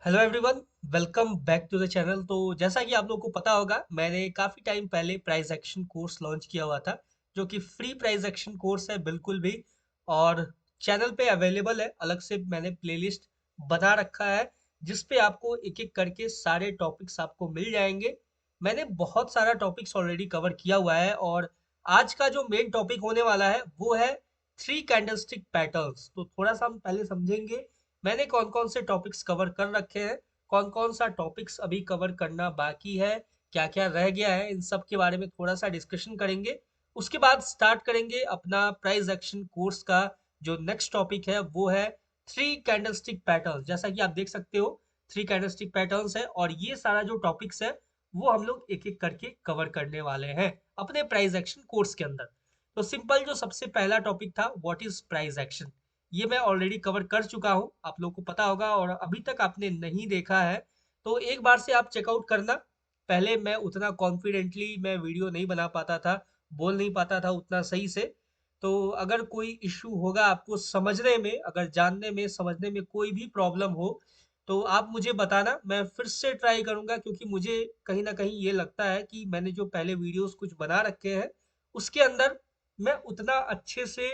Hello everyone, welcome back to the channel. तो जैसा कि आप लोगों को पता होगा, मैंने काफ़ी टाइम पहले प्राइस एक्शन कोर्स लॉन्च किया हुआ था, जो कि फ्री प्राइस एक्शन कोर्स है बिल्कुल भी। और चैनल पे अवेलेबल है, अलग से मैंने प्लेलिस्ट बना रखा है जिस पे आपको एक एक करके सारे टॉपिक्स आपको मिल जाएंगे। मैंने बहुत सारा टॉपिक्स ऑलरेडी कवर किया हुआ है, और आज का जो मेन टॉपिक होने वाला है वो है थ्री कैंडलस्टिक पैटर्न्स। तो थोड़ा सा हम पहले समझेंगे मैंने कौन कौन से टॉपिक्स कवर कर रखे हैं, कौन कौन सा टॉपिक्स अभी कवर करना बाकी है, क्या क्या रह गया है, इन सब के बारे में थोड़ा सा डिस्कशन करेंगे। उसके बाद स्टार्ट करेंगे अपना प्राइस एक्शन कोर्स का। जो नेक्स्ट टॉपिक है वो है थ्री कैंडलस्टिक पैटर्न्स। जैसा कि आप देख सकते हो, थ्री कैंडलस्टिक पैटर्न्स है, और ये सारा जो टॉपिक्स है वो हम लोग एक एक करके कवर करने वाले हैं अपने प्राइस एक्शन कोर्स के अंदर। तो सिंपल, जो सबसे पहला टॉपिक था, व्हाट इज प्राइस एक्शन, ये मैं ऑलरेडी कवर कर चुका हूँ, आप लोगों को पता होगा। और अभी तक आपने नहीं देखा है तो एक बार से आप चेकआउट करना। पहले मैं उतना कॉन्फिडेंटली मैं वीडियो नहीं बना पाता था, बोल नहीं पाता था उतना सही से। तो अगर कोई इश्यू होगा आपको समझने में, अगर जानने में समझने में कोई भी प्रॉब्लम हो, तो आप मुझे बताना, मैं फिर से ट्राई करूंगा। क्योंकि मुझे कहीं ना कहीं ये लगता है कि मैंने जो पहले वीडियोस कुछ बना रखे हैं उसके अंदर मैं उतना अच्छे से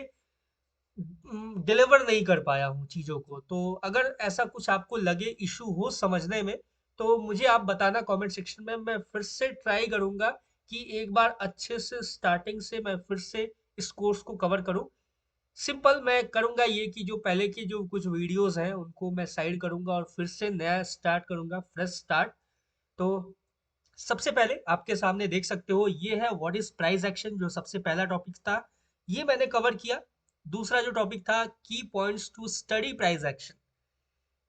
डिलीवर नहीं कर पाया हूँ चीज़ों को। तो अगर ऐसा कुछ आपको लगे, इशू हो समझने में, तो मुझे आप बताना कमेंट सेक्शन में। मैं फिर से ट्राई करूँगा कि एक बार अच्छे से स्टार्टिंग से मैं फिर से इस कोर्स को कवर करूँ। सिंपल मैं करूँगा ये कि जो पहले की जो कुछ वीडियोस हैं उनको मैं साइड करूँगा और फिर से नया स्टार्ट करूँगा, फ्रेश स्टार्ट। तो सबसे पहले आपके सामने देख सकते हो, ये है व्हाट इज प्राइस एक्शन, जो सबसे पहला टॉपिक था, ये मैंने कवर किया। दूसरा जो टॉपिक था, key points to study price action,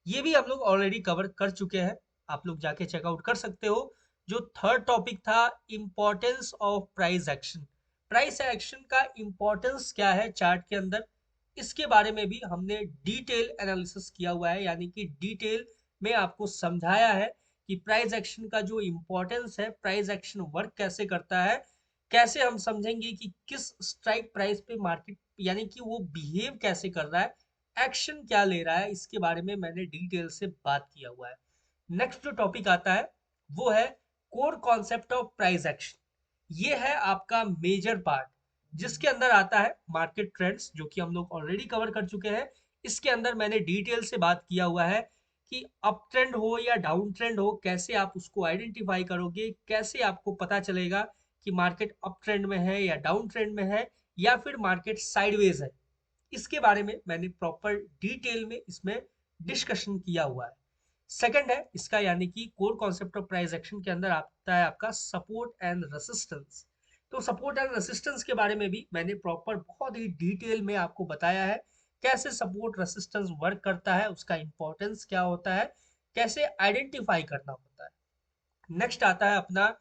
ये भी हम लोग ऑलरेडी कवर कर चुके हैं, आप लोग जाके चेकआउट कर सकते हो। जो थर्ड टॉपिक था, importance of price action, price action का इंपॉर्टेंस क्या है चार्ट के अंदर, इसके बारे में भी हमने डिटेल एनालिसिस किया हुआ है, यानी कि डिटेल में आपको समझाया है कि प्राइस एक्शन का जो इंपॉर्टेंस है, प्राइस एक्शन वर्क कैसे करता है, कैसे हम समझेंगे कि किस स्ट्राइक प्राइस पे मार्केट, यानी कि वो बिहेव कैसे कर रहा है, एक्शन क्या ले रहा है, इसके बारे में मैंने डिटेल से बात किया हुआ है। नेक्स्ट जो टॉपिक आता है वो है core concept of price action. ये है आपका मेजर पार्ट, जिसके अंदर आता है मार्केट ट्रेंड्स, जो कि हम लोग ऑलरेडी कवर कर चुके हैं। इसके अंदर मैंने डिटेल से बात किया हुआ है कि अप ट्रेंड हो या डाउन ट्रेंड हो, कैसे आप उसको आइडेंटिफाई करोगे, कैसे आपको पता चलेगा कि मार्केट अप ट्रेंड में है या डाउन ट्रेंड में है, या फिर मार्केट साइडवेज है। इसके बारे में मैंने प्रॉपर डिटेल में इसमें डिस्कशन किया हुआ है। सेकंड है इसका, यानी कि core concept of price action के अंदर आता है आपका सपोर्ट एंड रेसिस्टेंस। तो सपोर्ट एंड रेसिस्टेंस के बारे में भी मैंने प्रॉपर बहुत ही डिटेल में आपको बताया है, कैसे सपोर्ट रेसिस्टेंस वर्क करता है, उसका इंपॉर्टेंस क्या होता है, कैसे आइडेंटिफाई करना होता है। नेक्स्ट आता है अपना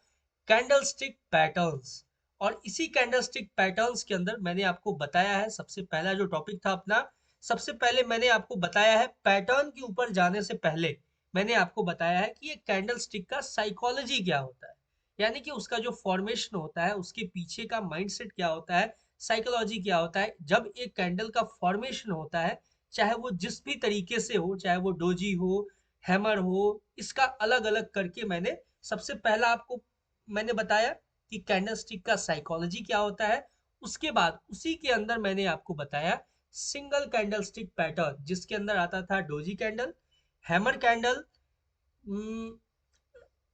कैंडलस्टिक पैटर्न्स। और इसी कैंडलस्टिक पैटर्न्स के अंदर मैंने आपको बताया है, सबसे पहला जो टॉपिक था अपना, सबसे पहले मैंने आपको बताया है, पैटर्न के ऊपर जाने से पहले मैंने आपको बताया है कि ये कैंडलस्टिक का साइकोलॉजी क्या होता है, यानी कि उसका जो फॉर्मेशन होता है, उसके पीछे का माइंडसेट क्या होता है, साइकोलॉजी क्या होता है। जब एक कैंडल का फॉर्मेशन होता है, चाहे वो जिस भी तरीके से हो, चाहे वो डोजी हो, हैमर हो, इसका अलग अलग करके मैंने सबसे पहला आपको मैंने बताया कि कैंडलस्टिक का साइकोलॉजी क्या होता है। उसके बाद उसी के अंदर मैंने आपको बताया सिंगल कैंडलस्टिक पैटर्न, जिसके अंदर आता था doji candle, hammer candle,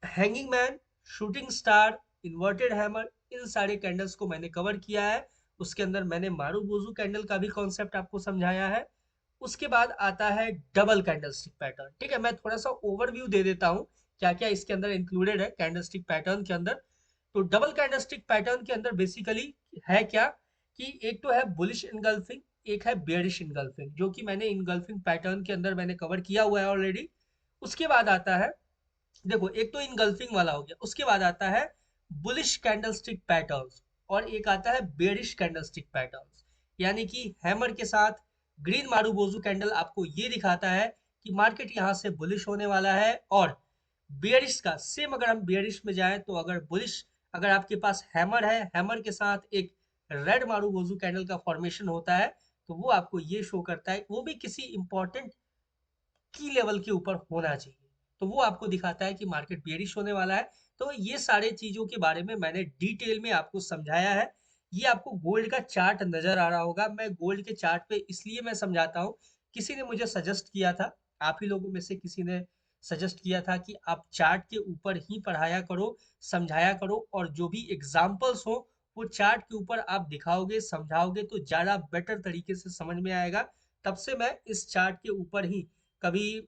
hanging man, shooting star, inverted hammer, इन सारे कैंडल्स को मैंने कवर किया है। उसके अंदर मैंने मारू बोजू कैंडल का भी कॉन्सेप्ट आपको समझाया है। उसके बाद आता है डबल कैंडलस्टिक पैटर्न। ठीक है, मैं थोड़ा सा ओवरव्यू दे देता हूँ क्या क्या इसके अंदर इंक्लूडेड है कैंडलस्टिक पैटर्न के अंदर। तो डबल कैंडलस्टिक पैटर्न के अंदर बेसिकली है क्या, कि एक तो है बुलिश इनगल्फिंग, एक है बेयरिश इनगल्फिंग, जो कि मैंने इनगल्फिंग पैटर्न के अंदर मैंने कवर किया हुआ है ऑलरेडी। उसके बाद आता है, देखो, एक तो इनगल्फिंग वाला हो गया, उसके बाद आता है बुलिश कैंडलस्टिक पैटर्न्स, और एक आता है बेयरिश कैंडलस्टिक पैटर्न्स। यानी कि हैमर के साथ ग्रीन मारूबोजू कैंडल आपको ये दिखाता है कि मार्केट यहाँ से बुलिश होने वाला है। और बेयरिश का सेम, अगर हम बेयरिश में जाएं तो अगर बुलिश, अगर आपके पास हैमर है, हैमर के साथ एक रेड मारूबोजू कैंडल का फॉर्मेशन होता है, तो वो आपको ये शो करता है, वो भी किसी इंपॉर्टेंट की लेवल के ऊपर होना चाहिए। तो वो आपको दिखाता है कि मार्केट बेयरिश होने वाला है। तो ये सारे चीजों के बारे में मैंने डिटेल में आपको समझाया है। ये आपको गोल्ड का चार्ट नजर आ रहा होगा। मैं गोल्ड के चार्ट पे इसलिए मैं समझाता हूँ, किसी ने मुझे सजेस्ट किया था, आप ही लोगों में से किसी ने सजेस्ट किया था कि आप चार्ट के ऊपर ही पढ़ाया करो, समझाया करो, और जो भी एग्जाम्पल्स हो वो चार्ट के ऊपर आप दिखाओगे, समझाओगे तो ज़्यादा बेटर तरीके से समझ में आएगा। तब से मैं इस चार्ट के ऊपर ही, कभी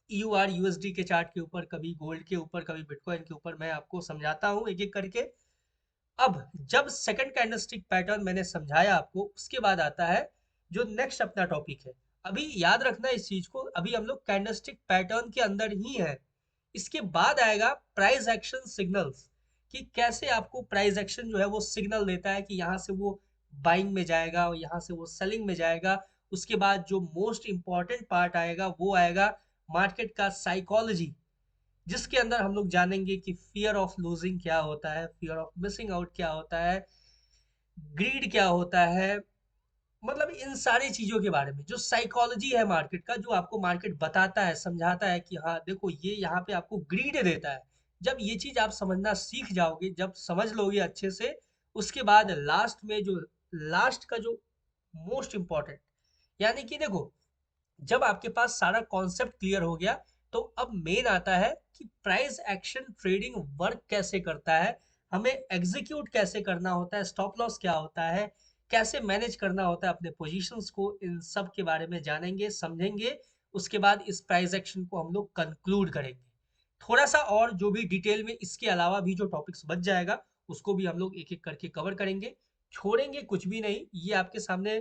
ईयूआर यूएसडी के चार्ट के ऊपर, कभी गोल्ड के ऊपर, कभी बिटकॉइन के ऊपर मैं आपको समझाता हूँ एक एक करके। अब जब सेकंड कैंडलस्टिक पैटर्न मैंने समझाया आपको, उसके बाद आता है जो नेक्स्ट अपना टॉपिक है। अभी याद रखना इस चीज को, अभी हम लोग कैंडलस्टिक पैटर्न के अंदर ही है। इसके बाद आएगा प्राइस एक्शन सिग्नल्स, कि कैसे आपको प्राइस एक्शन जो है वो सिग्नल देता है कि यहाँ से वो बाइंग में जाएगा और यहाँ से वो सेलिंग में जाएगा। उसके बाद जो मोस्ट इंपॉर्टेंट पार्ट आएगा वो आएगा मार्केट का साइकोलॉजी, जिसके अंदर हम लोग जानेंगे कि फियर ऑफ लूजिंग क्या होता है, फियर ऑफ मिसिंग आउट क्या होता है, ग्रीड क्या होता है। मतलब इन सारी चीजों के बारे में जो साइकोलॉजी है मार्केट का, जो आपको मार्केट बताता है, समझाता है कि हाँ देखो ये यहाँ पे आपको ग्रीड देता है। जब ये चीज आप समझना सीख जाओगे, जब समझ लोगे अच्छे से, उसके बाद लास्ट में जो, लास्ट का जो मोस्ट इंपॉर्टेंट, यानी कि देखो, जब आपके पास सारा कॉन्सेप्ट क्लियर हो गया, तो अब मेन आता है कि प्राइस एक्शन ट्रेडिंग वर्क कैसे करता है, हमें एग्जीक्यूट कैसे करना होता है, स्टॉप लॉस क्या होता है, कैसे मैनेज करना होता है अपने पोजीशंस को, इन सब के बारे में जानेंगे, समझेंगे। उसके बाद इस प्राइस एक्शन को हम लोग कंक्लूड करेंगे। थोड़ा सा और जो भी डिटेल में इसके अलावा भी जो टॉपिक्स बच जाएगा, उसको भी हम लोग एक एक करके कवर करेंगे। छोड़ेंगे कुछ भी नहीं। ये आपके सामने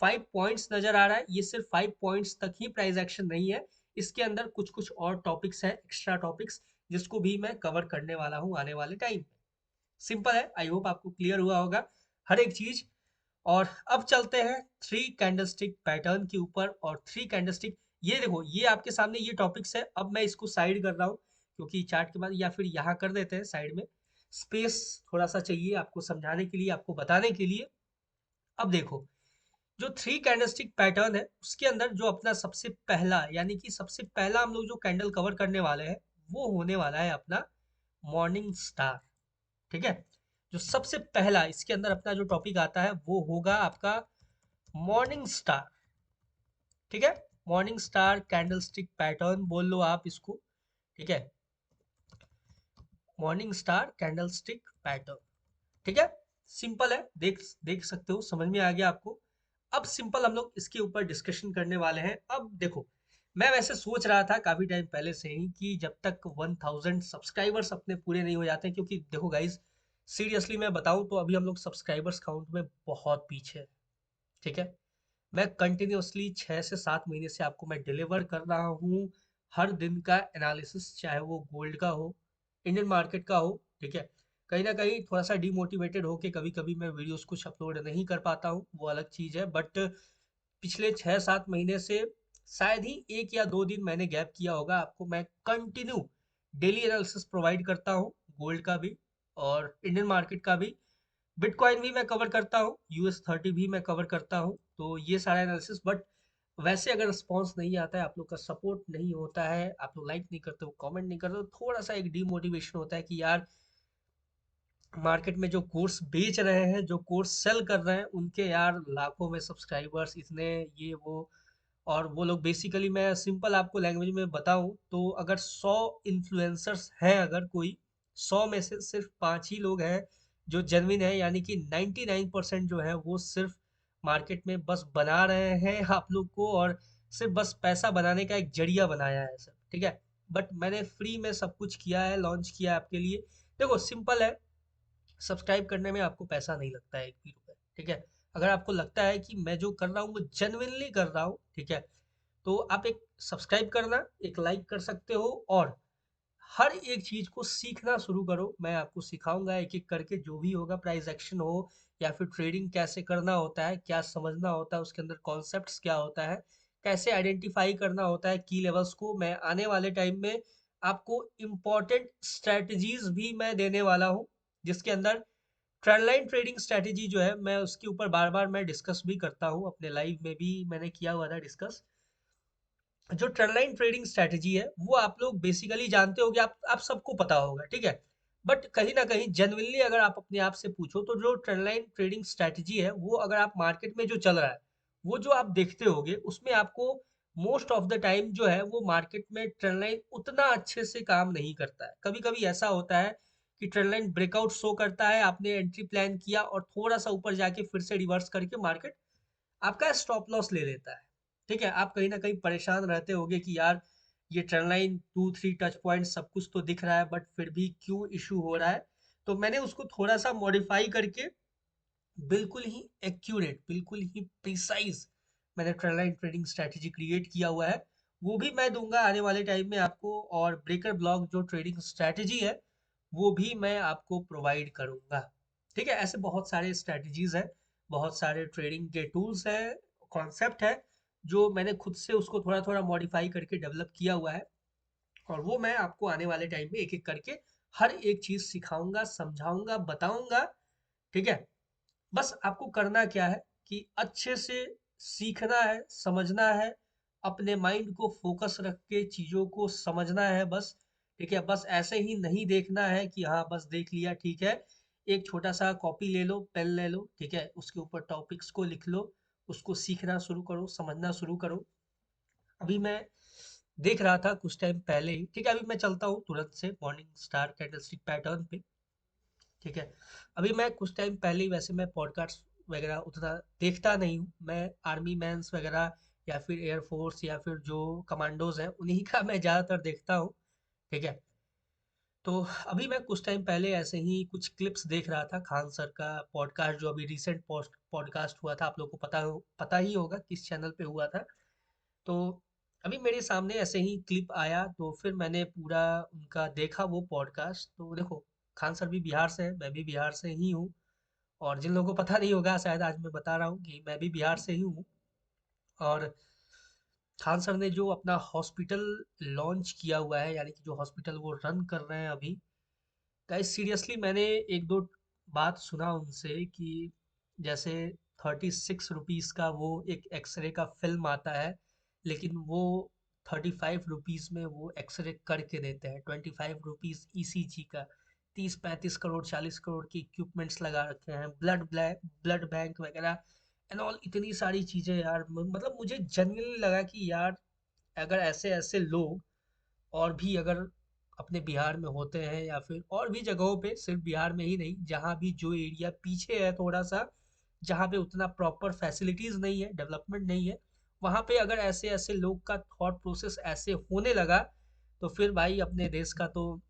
5 पॉइंट्स नजर आ रहा है, ये सिर्फ 5 पॉइंट्स तक ही प्राइस एक्शन नहीं है। इसके अंदर कुछ कुछ और टॉपिक्स हैं, एक्स्ट्रा टॉपिक्स, जिसको भी मैं कवर करने वाला हूँ आने वाले टाइम में। सिंपल है, आई होप आपको क्लियर हुआ होगा हर एक चीज। और अब चलते हैं थ्री कैंडलस्टिक पैटर्न के ऊपर। और थ्री कैंडलस्टिक, ये देखो, ये आपके सामने ये टॉपिक्स है। अब मैं इसको साइड कर रहा हूँ, क्योंकि चार्ट के बाद, या फिर यहाँ कर देते हैं साइड में, स्पेस थोड़ा सा चाहिए आपको समझाने के लिए, आपको बताने के लिए। अब देखो, जो थ्री कैंडलस्टिक पैटर्न है उसके अंदर जो अपना सबसे पहला, यानी कि सबसे पहला हम लोग जो कैंडल कवर करने वाले हैं, वो होने वाला है अपना मॉर्निंग स्टार। ठीक है, जो सबसे पहला इसके अंदर अपना जो टॉपिक आता है वो होगा आपका मॉर्निंग स्टार। ठीक है, मॉर्निंग स्टार कैंडलस्टिक पैटर्न बोल लो आप इसको। ठीक है, मॉर्निंग स्टार कैंडलस्टिक पैटर्न। ठीक है, सिंपल है, देख देख सकते हो, समझ में आ गया आपको। अब सिंपल हम लोग इसके ऊपर डिस्कशन करने वाले हैं। अब देखो, मैं वैसे सोच रहा था काफी टाइम पहले से ही कि जब तक 1000 सब्सक्राइबर्स अपने पूरे नहीं हो जाते हैं, क्योंकि देखो गाइज, सीरियसली मैं बताऊं तो अभी हम लोग सब्सक्राइबर्स काउंट में बहुत पीछे हैं। ठीक है, मैं कंटिन्यूअसली 6 से 7 महीने से आपको मैं डिलीवर कर रहा हूँ हर दिन का एनालिसिस, चाहे वो गोल्ड का हो, इंडियन मार्केट का हो। ठीक है, कहीं ना कहीं थोड़ा सा डिमोटिवेटेड होके कभी कभी मैं वीडियोस कुछ अपलोड नहीं कर पाता हूँ, वो अलग चीज़ है। बट पिछले 6 7 महीने से शायद ही 1 या 2 दिन मैंने गैप किया होगा, आपको मैं कंटिन्यू डेली एनालिसिस प्रोवाइड करता हूँ, गोल्ड का भी और इंडियन मार्केट का भी। बिटकॉइन भी मैं कवर करता हूँ, US30 भी मैं कवर करता हूँ। तो ये सारा एनालिसिस, बट वैसे अगर रिस्पॉन्स नहीं आता है, आप लोग का सपोर्ट नहीं होता है, आप लोग लाइक नहीं करते हो, कमेंट नहीं करते हो, थोड़ा सा एक डीमोटिवेशन होता है कि यार मार्केट में जो कोर्स बेच रहे हैं, जो कोर्स सेल कर रहे हैं, उनके यार लाखों में सब्सक्राइबर्स इतने, ये वो। और वो लोग बेसिकली, मैं सिंपल आपको लैंग्वेज में बताऊं तो, अगर 100 इन्फ्लुएंसर्स हैं, अगर कोई 100 में से सिर्फ 5 ही लोग हैं जो जेन्युइन है, यानी कि 99% जो है वो सिर्फ मार्केट में बस बना रहे हैं आप लोग को, और सिर्फ बस पैसा बनाने का एक जरिया बनाया है सब। ठीक है, बट मैंने फ्री में सब कुछ किया है, लॉन्च किया है आपके लिए। देखो सिंपल है, सब्सक्राइब करने में आपको पैसा नहीं लगता है 1 भी रुपए। ठीक है, अगर आपको लगता है कि मैं जो कर रहा हूँ वो जेन्युइनली कर रहा हूँ, ठीक है, तो आप एक सब्सक्राइब करना, एक लाइक कर सकते हो, और हर एक चीज को सीखना शुरू करो। मैं आपको सिखाऊंगा एक एक करके, जो भी होगा, प्राइस एक्शन हो या फिर ट्रेडिंग कैसे करना होता है, क्या समझना होता है उसके अंदर, कॉन्सेप्ट्स क्या होता है, कैसे आइडेंटिफाई करना होता है की लेवल्स को। मैं आने वाले टाइम में आपको इम्पोर्टेंट स्ट्रेटजीज भी मैं देने वाला हूँ, जिसके अंदर ट्रेंडलाइन ट्रेडिंग स्ट्रेटेजी जो है, मैं उसके ऊपर बार बार मैं डिस्कस भी करता हूँ, अपने लाइव में भी मैंने किया हुआ था डिस्कस। जो ट्रेंड लाइन ट्रेडिंग स्ट्रैटेजी है वो आप लोग बेसिकली जानते होगे, आप सबको पता होगा, ठीक है। बट कहीं ना कहीं जेन्युइनली अगर आप अपने आप से पूछो तो जो ट्रेंड लाइन ट्रेडिंग स्ट्रैटेजी है वो अगर आप मार्केट में जो चल रहा है वो जो आप देखते होगे उसमें आपको मोस्ट ऑफ द टाइम जो है वो मार्केट में ट्रेंड लाइन उतना अच्छे से काम नहीं करता है। कभी कभी ऐसा होता है कि ट्रेंड लाइन ब्रेकआउट शो करता है, आपने एंट्री प्लान किया और थोड़ा सा ऊपर जाके फिर से रिवर्स करके मार्केट आपका स्टॉप लॉस ले लेता है, ठीक है। आप कहीं ना कहीं परेशान रहते होगे कि यार ये ट्रेंड लाइन 2-3 टच पॉइंट सब कुछ तो दिख रहा है बट फिर भी क्यों इशू हो रहा है। तो मैंने उसको थोड़ा सा मॉडिफाई करके बिल्कुल ही एक्यूरेट, बिल्कुल ही प्रिसाइज मैंने trend line trading strategy create किया हुआ है। वो भी मैं दूंगा आने वाले टाइम में आपको, और ब्रेकर ब्लॉक जो ट्रेडिंग स्ट्रेटेजी है वो भी मैं आपको प्रोवाइड करूंगा, ठीक है। ऐसे बहुत सारे स्ट्रेटजीज हैं, बहुत सारे ट्रेडिंग के टूल्स हैं, कॉन्सेप्ट है जो मैंने खुद से उसको थोड़ा थोड़ा मॉडिफाई करके डेवलप किया हुआ है। और वो मैं आपको आने वाले टाइम में एक एक करके हर एक चीज सिखाऊंगा, समझाऊंगा, बताऊंगा, ठीक है। बस आपको करना क्या है कि अच्छे से सीखना है, समझना है, अपने माइंड को फोकस रख के चीज़ों को समझना है बस, ठीक है। बस ऐसे ही नहीं देखना है कि हाँ बस देख लिया ठीक है। एक छोटा सा कॉपी ले लो, पेन ले लो, ठीक है, उसके ऊपर टॉपिक्स को लिख लो, उसको सीखना शुरू करो, समझना शुरू करो। अभी मैं देख रहा था कुछ टाइम पहले ही, ठीक है, अभी मैं चलता हूँ तुरंत से मॉर्निंग स्टार कैंडलस्टिक पैटर्न पे, ठीक है। अभी मैं कुछ टाइम पहले ही, वैसे मैं पॉडकास्ट वगैरह उतना देखता नहीं हूँ, मैं आर्मी मैन्स वगैरह या फिर एयरफोर्स या फिर जो कमांडोज हैं उन्हीं का मैं ज़्यादातर देखता हूँ, ठीक है। तो अभी मैं कुछ टाइम पहले ऐसे ही कुछ क्लिप्स देख रहा था खान सर का पॉडकास्ट, जो अभी रिसेंट पोस्ट पॉडकास्ट हुआ था, आप लोगों को पता ही होगा किस चैनल पे हुआ था। तो अभी मेरे सामने ऐसे ही क्लिप आया तो फिर मैंने पूरा उनका देखा वो पॉडकास्ट। तो देखो, खान सर भी बिहार से हैं, मैं भी बिहार से ही हूँ, और जिन लोगों को पता नहीं होगा शायद आज मैं बता रहा हूँ कि मैं भी बिहार से ही हूँ। और खान सर ने जो अपना हॉस्पिटल लॉन्च किया हुआ है, यानी कि जो हॉस्पिटल वो रन कर रहे हैं अभी, गाइस सीरियसली मैंने एक दो बात सुना उनसे कि जैसे 36 रुपीज़ का वो एक एक्सरे का फिल्म आता है, लेकिन वो 35 रुपीज़ में वो एक्सरे करके देते हैं। 25 रुपीज़ ईसीजी का, 30-35 करोड़ 40 करोड़ के इक्विपमेंट्स लगा रखे हैं, ब्लड बैंक वगैरह एंड ऑल, इतनी सारी चीज़ें यार। मतलब मुझे जेन्युइनली लगा कि यार अगर ऐसे ऐसे लोग और भी अगर अपने बिहार में होते हैं या फिर और भी जगहों पे, सिर्फ बिहार में ही नहीं, जहाँ भी जो एरिया पीछे है थोड़ा सा, जहाँ पे उतना प्रॉपर फैसिलिटीज नहीं है, डेवलपमेंट नहीं है, वहाँ पे अगर ऐसे ऐसे लोग का थॉट प्रोसेस ऐसे होने लगा तो फिर भाई अपने देश का तो,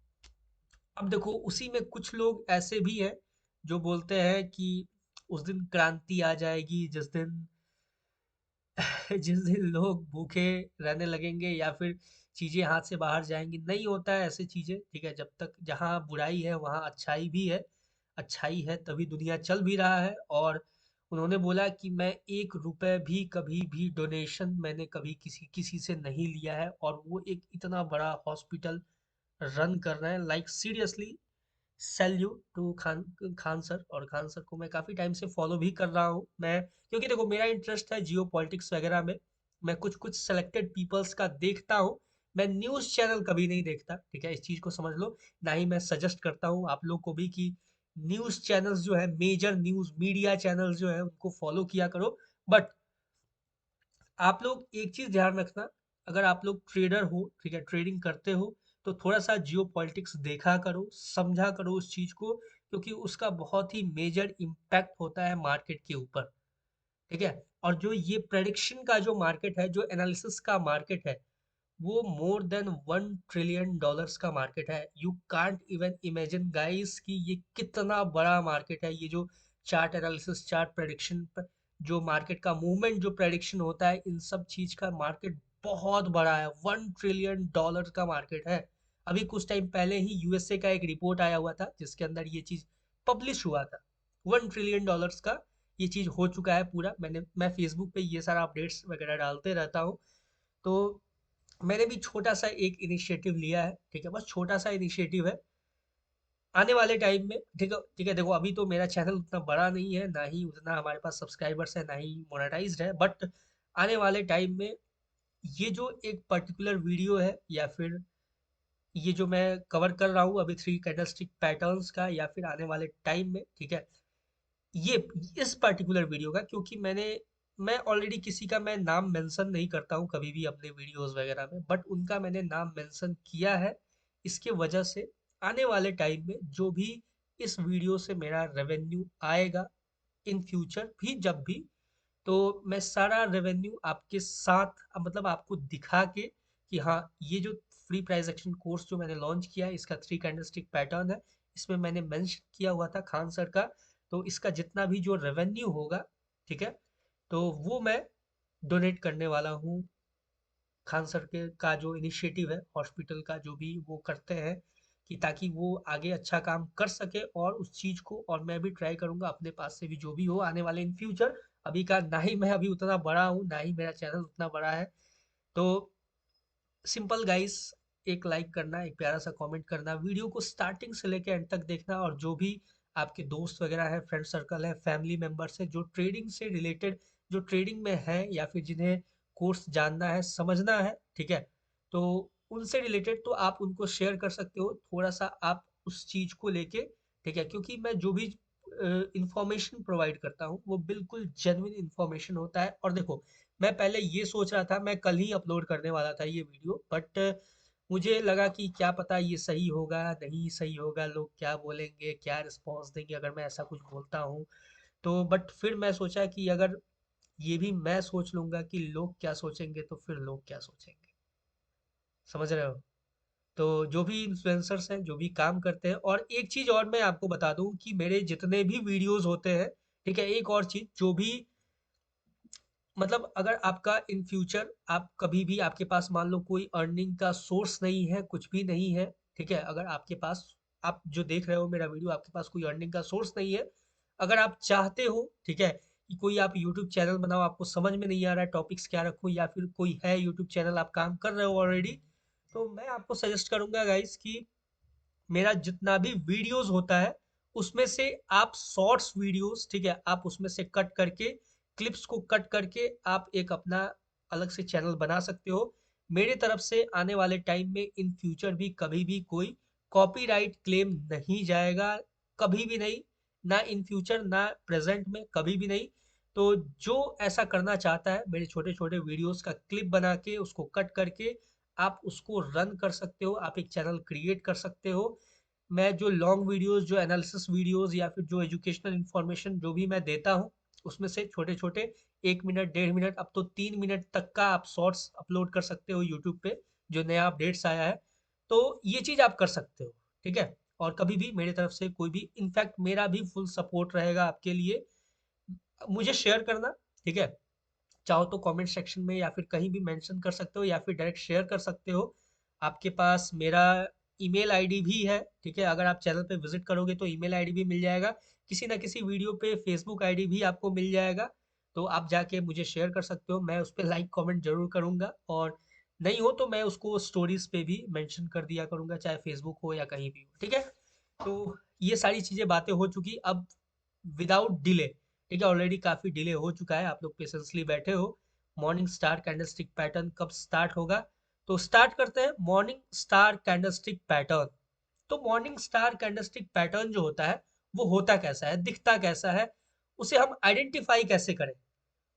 अब देखो उसी में कुछ लोग ऐसे भी हैं जो बोलते हैं कि उस दिन क्रांति आ जाएगी जिस दिन जिस दिन लोग भूखे रहने लगेंगे या फिर चीजें हाथ से बाहर जाएंगी। नहीं होता है ऐसे चीजें, ठीक है। जब तक जहाँ बुराई है वहाँ अच्छाई भी है, अच्छाई है तभी दुनिया चल भी रहा है। और उन्होंने बोला कि मैं 1 रुपए भी कभी भी डोनेशन मैंने कभी किसी किसी से नहीं लिया है, और वो एक इतना बड़ा हॉस्पिटल रन कर रहे हैं, like seriously salute to Khan Khan sir. और खान सर को मैं काफ़ी टाइम से फॉलो भी कर रहा हूँ मैं, क्योंकि देखो मेरा इंटरेस्ट है जियो पॉलिटिक्स वगैरह में। मैं कुछ कुछ सेलेक्टेड पीपल्स का देखता हूँ, मैं न्यूज़ चैनल कभी नहीं देखता, ठीक है, इस चीज़ को समझ लो। ना ही मैं सजेस्ट करता हूँ आप लोग को भी कि न्यूज़ चैनल्स जो है, मेजर न्यूज़ मीडिया चैनल्स जो है उनको फॉलो किया करो। बट आप लोग एक चीज ध्यान रखना, अगर आप लोग ट्रेडर हो, ठीक है, ट्रेडिंग करते हो, तो थोड़ा सा जियो पॉलिटिक्स देखा करो, समझा करो उस चीज को, क्योंकि उसका बहुत ही मेजर इम्पैक्ट होता है मार्केट के ऊपर, ठीक है। और जो ये प्रेडिक्शन का जो मार्केट है, जो एनालिसिस का मार्केट है, वो मोर देन $1 ट्रिलियन का मार्केट है। You can't even imagine guys कि ये कितना बड़ा मार्केट है। ये जो चार्ट एनालिसिस, चार्ट प्रेडिक्शन पर जो मार्केट का मूवमेंट, जो प्रेडिक्शन होता है, इन सब चीज का मार्केट बहुत बड़ा है। $1 ट्रिलियन का मार्केट है। अभी कुछ टाइम पहले ही यूएसए का एक रिपोर्ट आया हुआ था जिसके अंदर ये चीज पब्लिश हुआ था। $1 ट्रिलियन का ये चीज हो चुका है पूरा। मैं फेसबुक पे ये सारा अपडेट्स वगैरह डालते रहता हूँ। तो मैंने भी छोटा सा एक इनिशिएटिव लिया है, ठीक है, बस छोटा सा इनिशिएटिव है। आने वाले टाइम में, ठीक है, ठीक है, देखो अभी तो मेरा चैनल उतना बड़ा नहीं है, ना ही उतना हमारे पास सब्सक्राइबर्स है, ना ही मोनेटाइज्ड है, बट आने वाले टाइम में ये जो एक पर्टिकुलर वीडियो है या फिर ये जो मैं कवर कर रहा हूँ अभी थ्री कैंडलस्टिक पैटर्न्स का या फिर आने वाले टाइम में, ठीक है, ये इस पर्टिकुलर वीडियो का, क्योंकि मैं ऑलरेडी किसी का मैं नाम मेंशन नहीं करता हूँ कभी भी अपने वीडियोस वगैरह में, बट उनका मैंने नाम मेंशन किया है इसके वजह से आने वाले टाइम में जो भी इस वीडियो से मेरा रेवेन्यू आएगा इन फ्यूचर भी जब भी, तो मैं सारा रेवेन्यू आपके साथ मतलब आपको दिखा के कि हाँ, ये जो फ्री प्राइज एक्शन कोर्स जो मैंने लॉन्च किया है इसका थ्री कैंडलस्टिक पैटर्न है, इसमें मैंने मेंशन किया हुआ था खान सर का, तो इसका जितना भी जो रेवेन्यू होगा, ठीक है, तो वो मैं डोनेट करने वाला हूँ खान सर के का जो इनिशिएटिव है हॉस्पिटल का जो भी वो करते हैं, कि ताकि वो आगे अच्छा काम कर सके और उस चीज को, और मैं भी ट्राई करूंगा अपने पास से भी जो भी हो आने वाले इन फ्यूचर, अभी का ना ही मैं अभी उतना बड़ा हूँ ना ही मेरा चैनल उतना बड़ा है, तो सिंपल गाइस, एक लाइक करना, एक प्यारा सा कमेंट करना, वीडियो को स्टार्टिंग से लेके एंड तक देखना, और जो भी आपके दोस्त वगैरह है, फ्रेंड सर्कल है, फैमिली मेंबर्स है जो ट्रेडिंग से रिलेटेड, जो ट्रेडिंग में है या फिर जिन्हें कोर्स जानना है समझना है, ठीक है, तो उनसे रिलेटेड तो आप उनको शेयर कर सकते हो थोड़ा सा आप उस चीज को लेके, ठीक है, क्योंकि मैं जो भी इंफॉर्मेशन प्रोवाइड करता हूँ वो बिल्कुल जेन्युइन इंफॉर्मेशन होता है। और देखो, मैं पहले ये सोच रहा था, मैं कल ही अपलोड करने वाला था ये वीडियो, बट मुझे लगा कि क्या पता ये सही होगा नहीं सही होगा, लोग क्या बोलेंगे, क्या रिस्पॉन्स देंगे अगर मैं ऐसा कुछ बोलता हूँ, तो बट फिर मैं सोचा कि अगर ये भी मैं सोच लूंगा कि लोग क्या सोचेंगे तो फिर लोग क्या सोचेंगे, समझ रहे हो। तो जो भी इन्फ्लुएंसर्स हैं जो भी काम करते हैं, और एक चीज और मैं आपको बता दूं कि मेरे जितने भी वीडियोस होते हैं, ठीक है, एक और चीज जो भी मतलब अगर आपका इन फ्यूचर आप कभी भी आपके पास मान लो कोई अर्निंग का सोर्स नहीं है, कुछ भी नहीं है, ठीक है, अगर आपके पास, आप जो देख रहे हो मेरा वीडियो, आपके पास कोई अर्निंग का सोर्स नहीं है, अगर आप चाहते हो, ठीक है, कि कोई आप यूट्यूब चैनल बनाओ, आपको समझ में नहीं आ रहा है टॉपिक्स क्या रखूं, या फिर कोई है यूट्यूब चैनल आप काम कर रहे हो ऑलरेडी, तो मैं आपको सजेस्ट करूंगा गाइस कि मेरा जितना भी वीडियोस होता है उसमें से आप शॉर्ट्स वीडियोस, ठीक है, आप उसमें से कट करके, क्लिप्स को कट करके आप एक अपना अलग से चैनल बना सकते हो। मेरे तरफ से आने वाले टाइम में इन फ्यूचर भी कभी भी कोई कॉपीराइट क्लेम नहीं जाएगा, कभी भी नहीं, ना इन फ्यूचर ना प्रेजेंट में, कभी भी नहीं। तो जो ऐसा करना चाहता है मेरे छोटे छोटे वीडियोस का क्लिप बना के उसको कट करके आप उसको रन कर सकते हो, आप एक चैनल क्रिएट कर सकते हो। मैं जो लॉन्ग वीडियोस, जो एनालिसिस वीडियोस या फिर जो एजुकेशनल इंफॉर्मेशन जो भी मैं देता हूँ, उसमें से छोटे छोटे 1 मिनट 1.5 मिनट अब तो 3 मिनट तक का आप शॉर्ट्स अपलोड कर सकते हो यूट्यूब पे, जो नया अपडेट्स आया है, तो ये चीज़ आप कर सकते हो, ठीक है। और कभी भी मेरे तरफ से कोई भी, इनफैक्ट मेरा भी फुल सपोर्ट रहेगा आपके लिए, मुझे शेयर करना, ठीक है, चाहो तो कमेंट सेक्शन में या फिर कहीं भी मेंशन कर सकते हो या फिर डायरेक्ट शेयर कर सकते हो। आपके पास मेरा ईमेल आईडी भी है, ठीक है, अगर आप चैनल पे विजिट करोगे तो ईमेल आईडी भी मिल जाएगा, किसी ना किसी वीडियो पे फेसबुक आईडी भी आपको मिल जाएगा, तो आप जाके मुझे शेयर कर सकते हो, मैं उस पर लाइक कमेंट जरूर करूंगा, और नहीं हो तो मैं उसको स्टोरीज पे भी मेंशन कर दिया करूंगा, चाहे फेसबुक हो या कहीं भी हो, ठीक है। तो ये सारी चीजें बातें हो चुकी, अब विदाउट डिले, ठीक है, ऑलरेडी काफी डिले हो चुका है, आप लोग पेशेंसली बैठे हो, मॉर्निंग स्टार कैंडलस्टिक पैटर्न कब स्टार्ट होगा, तो स्टार्ट करते हैं मॉर्निंग स्टार कैंडलस्टिक पैटर्न। तो मॉर्निंग स्टार कैंडलस्टिक पैटर्न जो होता है वो होता कैसा है, दिखता कैसा है, उसे हम आइडेंटिफाई कैसे करें,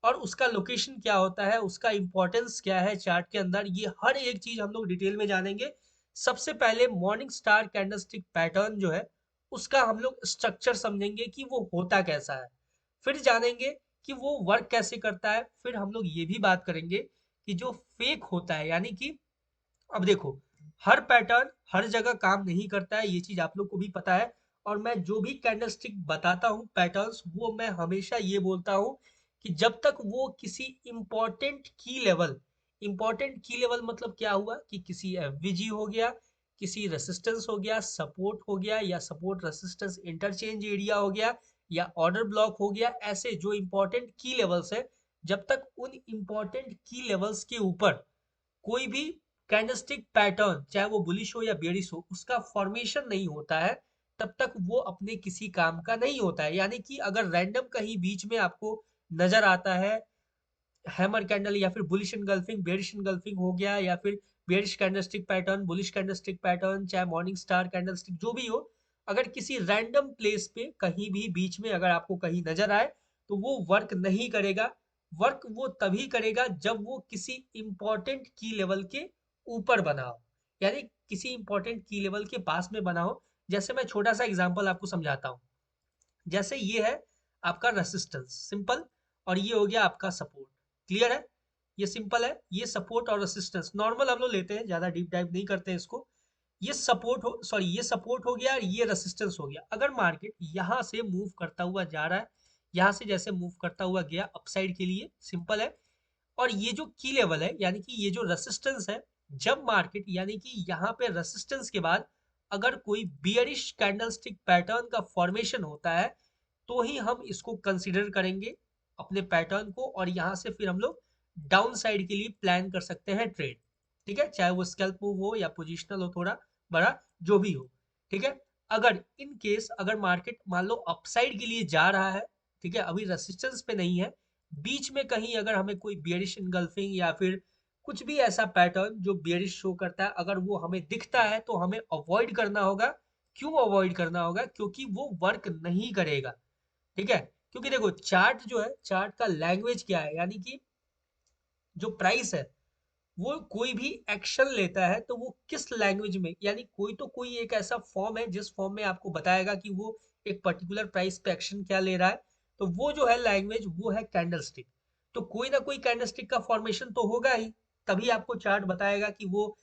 और उसका लोकेशन क्या होता है, उसका इंपॉर्टेंस क्या है चार्ट के अंदर, ये हर एक चीज हम लोग डिटेल में जानेंगे। सबसे पहले मॉर्निंग स्टार कैंडलस्टिक पैटर्न जो है उसका हम लोग स्ट्रक्चर समझेंगे कि वो होता कैसा है, फिर जानेंगे कि वो वर्क कैसे करता है, फिर हम लोग ये भी बात करेंगे कि जो फेक होता है, यानी कि अब देखो, हर पैटर्न हर जगह काम नहीं करता है, ये चीज आप लोग को भी पता है, और मैं जो भी कैंडलस्टिक बताता हूँ पैटर्न्स, वो मैं हमेशा ये बोलता हूँ कि जब तक वो किसी इंपॉर्टेंट की लेवल मतलब क्या हुआ कि किसी एफवीजी हो गया, किसी रेसिस्टेंस हो गया, सपोर्ट हो गया, या सपोर्ट रेसिस्टेंस इंटरचेंज एरिया हो गया, या ऑर्डर ब्लॉक हो गया, ऐसे जो इंपॉर्टेंट की लेवल्स है, जब तक उन इंपॉर्टेंट की लेवल्स के ऊपर कोई भी कैंडलस्टिक पैटर्न, चाहे वो बुलिश हो या बेरिश हो, उसका फॉर्मेशन नहीं होता है, तब तक वो अपने किसी काम का नहीं होता है। यानी कि अगर रैंडम कहीं बीच में आपको नजर आता है हैमर कैंडल या फिर बुलिश इनगल्फिंग, बेरिश इनगल्फिंग हो गया, या फिर bearish candlestick pattern, bullish candlestick pattern, चाहे मॉर्निंग स्टार कैंडलस्टिक जो भी हो, अगर किसी रैंडम प्लेस पे कहीं भी बीच में अगर आपको कहीं नजर आए तो वो वर्क नहीं करेगा। वर्क वो तभी करेगा जब वो किसी इंपॉर्टेंट की लेवल के ऊपर बना हो, यानी किसी इंपॉर्टेंट की लेवल के पास में बना हो। जैसे मैं छोटा सा एग्जांपल आपको समझाता हूँ। जैसे ये है आपका रेसिस्टेंस सिंपल, और ये हो गया आपका सपोर्ट। क्लियर है? ये सिंपल है, ये सपोर्ट और रेसिस्टेंस नॉर्मल हम लोग लेते हैं, ज्यादा डीप डाइव नहीं करते हैं इसको। ये सपोर्ट हो, सॉरी, ये सपोर्ट हो गया और ये रेसिस्टेंस हो गया। अगर मार्केट यहाँ से मूव करता हुआ जा रहा है, यहाँ से जैसे मूव करता हुआ गया अपसाइड के लिए, सिंपल है। और ये जो की लेवल है यानी कि ये जो रेसिस्टेंस है, जब मार्केट यानी कि यहाँ पे रेसिस्टेंस के बाद अगर कोई बियरिश कैंडलस्टिक पैटर्न का फॉर्मेशन होता है तो ही हम इसको कंसीडर करेंगे अपने पैटर्न को, और यहाँ से फिर हम लोग डाउन साइड के लिए प्लान कर सकते हैं ट्रेड। ठीक है, चाहे वो स्कैल्प मूव हो या पोजिशनल हो थोड़ा बड़ा, जो भी हो। ठीक है, अगर इन केस अगर मार्केट मान लो अपसाइड के लिए जा रहा है, ठीक है, अभी रेसिस्टेंस पे नहीं है, बीच में कहीं अगर हमें कोई बियरिश इनगल्फिंग या फिर कुछ भी ऐसा पैटर्न जो बियरिश शो करता है अगर वो हमें दिखता है तो हमें अवॉइड करना होगा। क्यों अवॉइड करना होगा? क्योंकि वो वर्क नहीं करेगा। ठीक है, क्योंकि देखो चार्ट जो है, चार्ट का लैंग्वेज क्या है, यानी कि जो प्राइस है वो कोई भी एक्शन लेता है तो वो किस लैंग्वेज में, यानी कोई तो कोई एक ऐसा फॉर्म है जिस फॉर्म में आपको बताएगा कि वो एक पर्टिकुलर प्राइस पे एक्शन क्या ले रहा है। तो वो जो है लैंग्वेज वो है कैंडलस्टिक। तो कोई ना कोई कैंडलस्टिक का फॉर्मेशन तो होगा ही, तभी आपको चार्ट बताएगा कि वो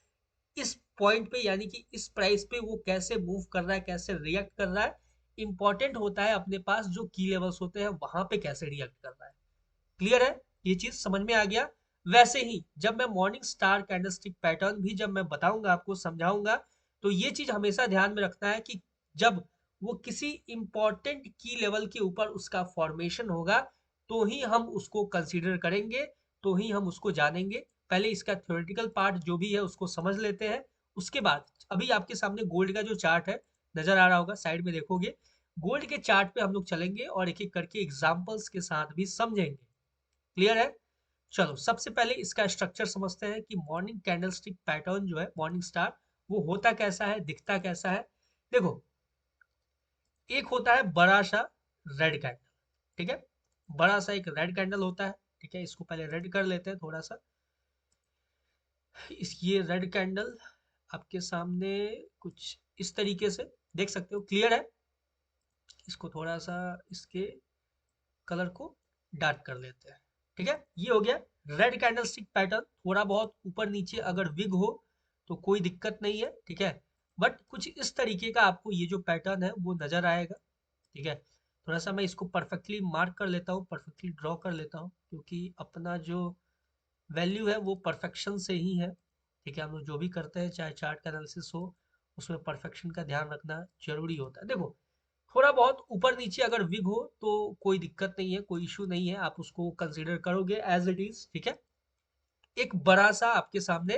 इस पॉइंट पे यानी कि इस प्राइस पे वो कैसे मूव कर रहा है, कैसे रिएक्ट कर रहा है। इंपॉर्टेंट होता है अपने पास जो की लेवल्स होते हैं वहां पे कैसे रिएक्ट कर रहा है। क्लियर है? ये चीज समझ में आ गया? वैसे ही जब मैं मॉर्निंग स्टार कैंडलस्टिक पैटर्न भी जब मैं बताऊंगा आपको समझाऊंगा, तो ये चीज हमेशा ध्यान में रखना है कि जब वो किसी इंपॉर्टेंट की लेवल के ऊपर उसका फॉर्मेशन होगा तो ही हम उसको कंसीडर करेंगे, तो ही हम उसको जानेंगे। पहले इसका थ्योरेटिकल पार्ट जो भी है उसको समझ लेते हैं। उसके बाद अभी आपके सामने गोल्ड का जो चार्ट है नजर आ रहा होगा, साइड में देखोगे, गोल्ड के चार्ट पे हम लोग चलेंगे और एक एक करके एग्जांपल्स के साथ भी समझेंगे। क्लियर है? चलो सबसे पहले इसका स्ट्रक्चर समझते हैं कि मॉर्निंग कैंडलस्टिक पैटर्न जो है मॉर्निंग स्टार, वो होता कैसा है, दिखता कैसा है। देखो, एक होता है बड़ा सा रेड कैंडल। ठीक है, बड़ा सा एक रेड कैंडल होता है। ठीक है, इसको पहले रेड कर लेते हैं थोड़ा सा। ये रेड कैंडल आपके सामने कुछ इस तरीके से देख सकते हो। क्लियर है? इसको थोड़ा सा इसके कलर को डार्क कर लेते हैं। ठीक है, ये हो गया रेड कैंडलस्टिक पैटर्न। थोड़ा बहुत ऊपर नीचे अगर विग हो तो कोई दिक्कत नहीं है। ठीक है, बट कुछ इस तरीके का आपको ये जो पैटर्न है वो नजर आएगा। ठीक है, थोड़ा सा मैं इसको परफेक्टली मार्क कर लेता हूँ, परफेक्टली ड्रॉ कर लेता हूँ, क्योंकि अपना जो वैल्यू है वो परफेक्शन से ही है। ठीक है, हम लोग जो भी करते हैं चाहे चार्ट का एनालिसिस हो उसमें परफेक्शन का ध्यान रखना जरूरी होता है। देखो, थोड़ा बहुत ऊपर नीचे अगर विग हो तो कोई दिक्कत नहीं है, कोई इशू नहीं है, आप उसको कंसीडर करोगे एज इट इज। ठीक है, एक बड़ा सा आपके सामने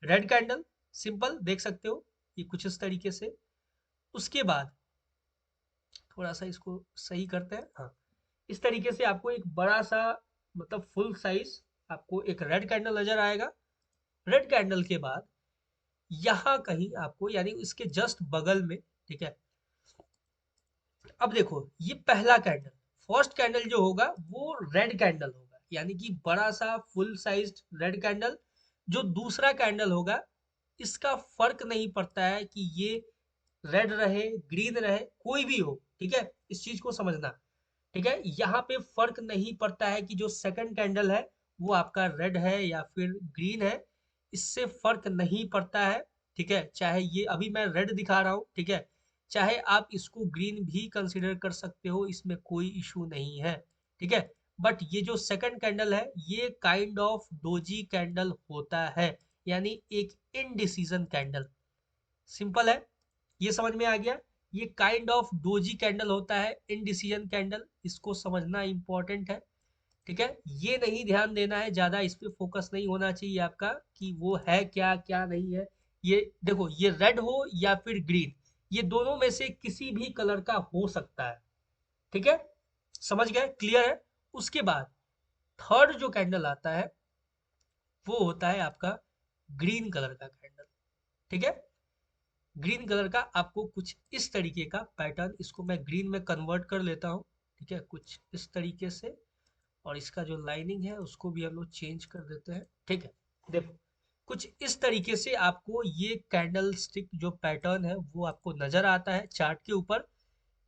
रेड कैंडल, सिंपल देख सकते हो, ये कुछ इस तरीके से। उसके बाद थोड़ा सा इसको सही करते हैं, हाँ, इस तरीके से आपको एक बड़ा सा मतलब फुल साइज आपको एक रेड कैंडल नजर आएगा। रेड कैंडल के बाद यहाँ कहीं आपको यानी इसके जस्ट बगल में, ठीक है, अब देखो ये पहला कैंडल, फर्स्ट कैंडल जो होगा वो रेड कैंडल होगा, यानी कि बड़ा सा फुल साइज्ड रेड कैंडल। जो दूसरा कैंडल होगा इसका फर्क नहीं पड़ता है कि ये रेड रहे ग्रीन रहे कोई भी हो। ठीक है, इस चीज को समझना। ठीक है, यहाँ पे फर्क नहीं पड़ता है कि जो सेकंड कैंडल है वो आपका रेड है या फिर ग्रीन है, इससे फर्क नहीं पड़ता है। ठीक है, चाहे ये अभी मैं रेड दिखा रहा हूँ, ठीक है, चाहे आप इसको ग्रीन भी कंसिडर कर सकते हो, इसमें कोई इशू नहीं है। ठीक है, बट ये जो सेकंड कैंडल है ये काइंड ऑफ डोजी कैंडल होता है, यानी एक इनडिसीजन कैंडल। सिंपल है, ये समझ में आ गया। ये काइंड ऑफ डोजी कैंडल होता है, इनडिसीजन कैंडल, इसको समझना इंपॉर्टेंट है। ठीक है, ये नहीं ध्यान देना है ज्यादा, इस पे फोकस नहीं होना चाहिए आपका कि वो है क्या क्या नहीं है। ये देखो, ये रेड हो या फिर ग्रीन, ये दोनों में से किसी भी कलर का हो सकता है। ठीक है, समझ गए? क्लियर है? उसके बाद थर्ड जो कैंडल आता है वो होता है आपका ग्रीन कलर का कैंडल। ठीक है, ग्रीन कलर का आपको कुछ इस तरीके का पैटर्न, इसको मैं ग्रीन में कन्वर्ट कर लेता हूँ। ठीक है, कुछ इस तरीके से, और इसका जो लाइनिंग है उसको भी हम लोग चेंज कर देते हैं। ठीक है, देखो कुछ इस तरीके से आपको ये कैंडल स्टिक जो पैटर्न है वो आपको नजर आता है चार्ट के ऊपर।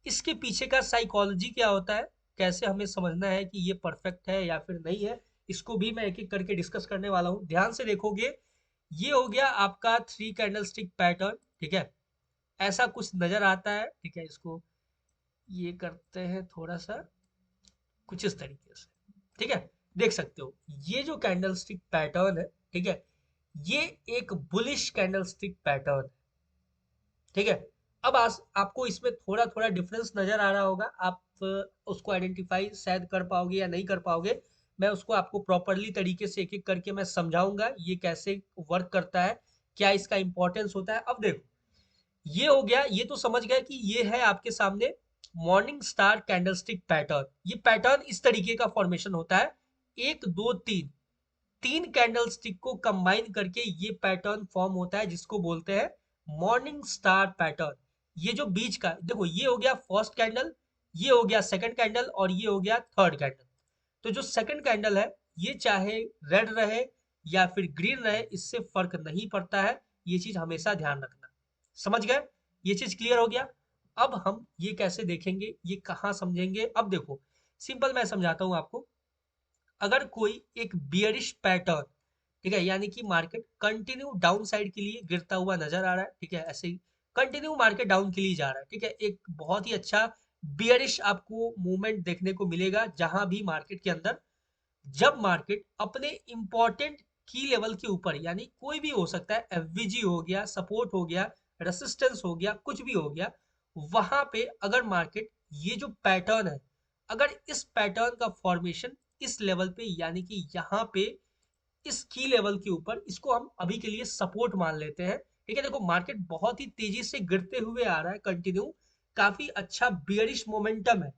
इसके पीछे का साइकोलॉजी क्या होता है, कैसे हमें समझना है कि ये परफेक्ट है या फिर नहीं है, इसको भी मैं एक एक करके डिस्कस करने वाला हूँ। ध्यान से देखोगे, ये हो गया आपका थ्री कैंडल स्टिक पैटर्न। ठीक है, ऐसा कुछ नजर आता है। ठीक है, इसको ये करते हैं थोड़ा सा कुछ इस तरीके से। ठीक है, देख सकते हो ये जो कैंडल स्टिक पैटर्न है, ठीक है, ये एक बुलिश कैंडल स्टिक पैटर्न। ठीक है, अब आपको इसमें थोड़ा थोड़ा डिफरेंस नजर आ रहा होगा, आप उसको आइडेंटिफाई शायद कर पाओगे या नहीं कर पाओगे। मैं उसको आपको प्रॉपरली तरीके से एक एक करके मैं समझाऊंगा ये कैसे वर्क करता है, क्या इसका इंपॉर्टेंस होता है। अब देखो, ये हो गया, ये तो समझ गए कि ये है आपके सामने मॉर्निंग स्टार कैंडलस्टिक पैटर्न। ये पैटर्न इस तरीके का फॉर्मेशन होता है, एक दो तीन, तीन कैंडलस्टिक को कंबाइन करके ये पैटर्न फॉर्म होता है जिसको बोलते हैं मॉर्निंग स्टार पैटर्न। ये जो बीच का देखो, ये हो गया फर्स्ट कैंडल, ये हो गया सेकंड कैंडल, और ये हो गया थर्ड कैंडल। तो जो सेकंड कैंडल है, ये चाहे रेड रहे या फिर ग्रीन रहे, इससे फर्क नहीं पड़ता है। ये चीज हमेशा ध्यान रखना। समझ गए, ये चीज क्लियर हो गया। अब हम ये कैसे देखेंगे, ये कहाँ समझेंगे, अब देखो सिंपल मैं समझाता हूँ आपको। अगर कोई एक बियरिश पैटर्न, ठीक है, यानी कि मार्केट कंटिन्यू डाउन साइड के लिए गिरता हुआ नजर आ रहा है, ठीक है, ऐसे ही कंटिन्यू मार्केट डाउन के लिए जा रहा है, ठीक है, एक बहुत ही अच्छा बियरिश आपको मूवमेंट देखने को मिलेगा जहां भी मार्केट के अंदर, जब मार्केट अपने इंपॉर्टेंट की लेवल के ऊपर, यानी कोई भी हो सकता है, एफवीजी हो गया, सपोर्ट हो गया, रेसिस्टेंस हो गया, कुछ भी हो गया, वहां पे अगर मार्केट ये जो पैटर्न है, अगर इस पैटर्न का फॉर्मेशन इस लेवल पे, यानी कि यहाँ पे इस की लेवल के ऊपर, इसको हम अभी के लिए सपोर्ट मान लेते हैं। ठीक है, देखो मार्केट बहुत ही तेजी से गिरते हुए आ रहा है कंटिन्यू, काफी अच्छा बियरिश मोमेंटम है,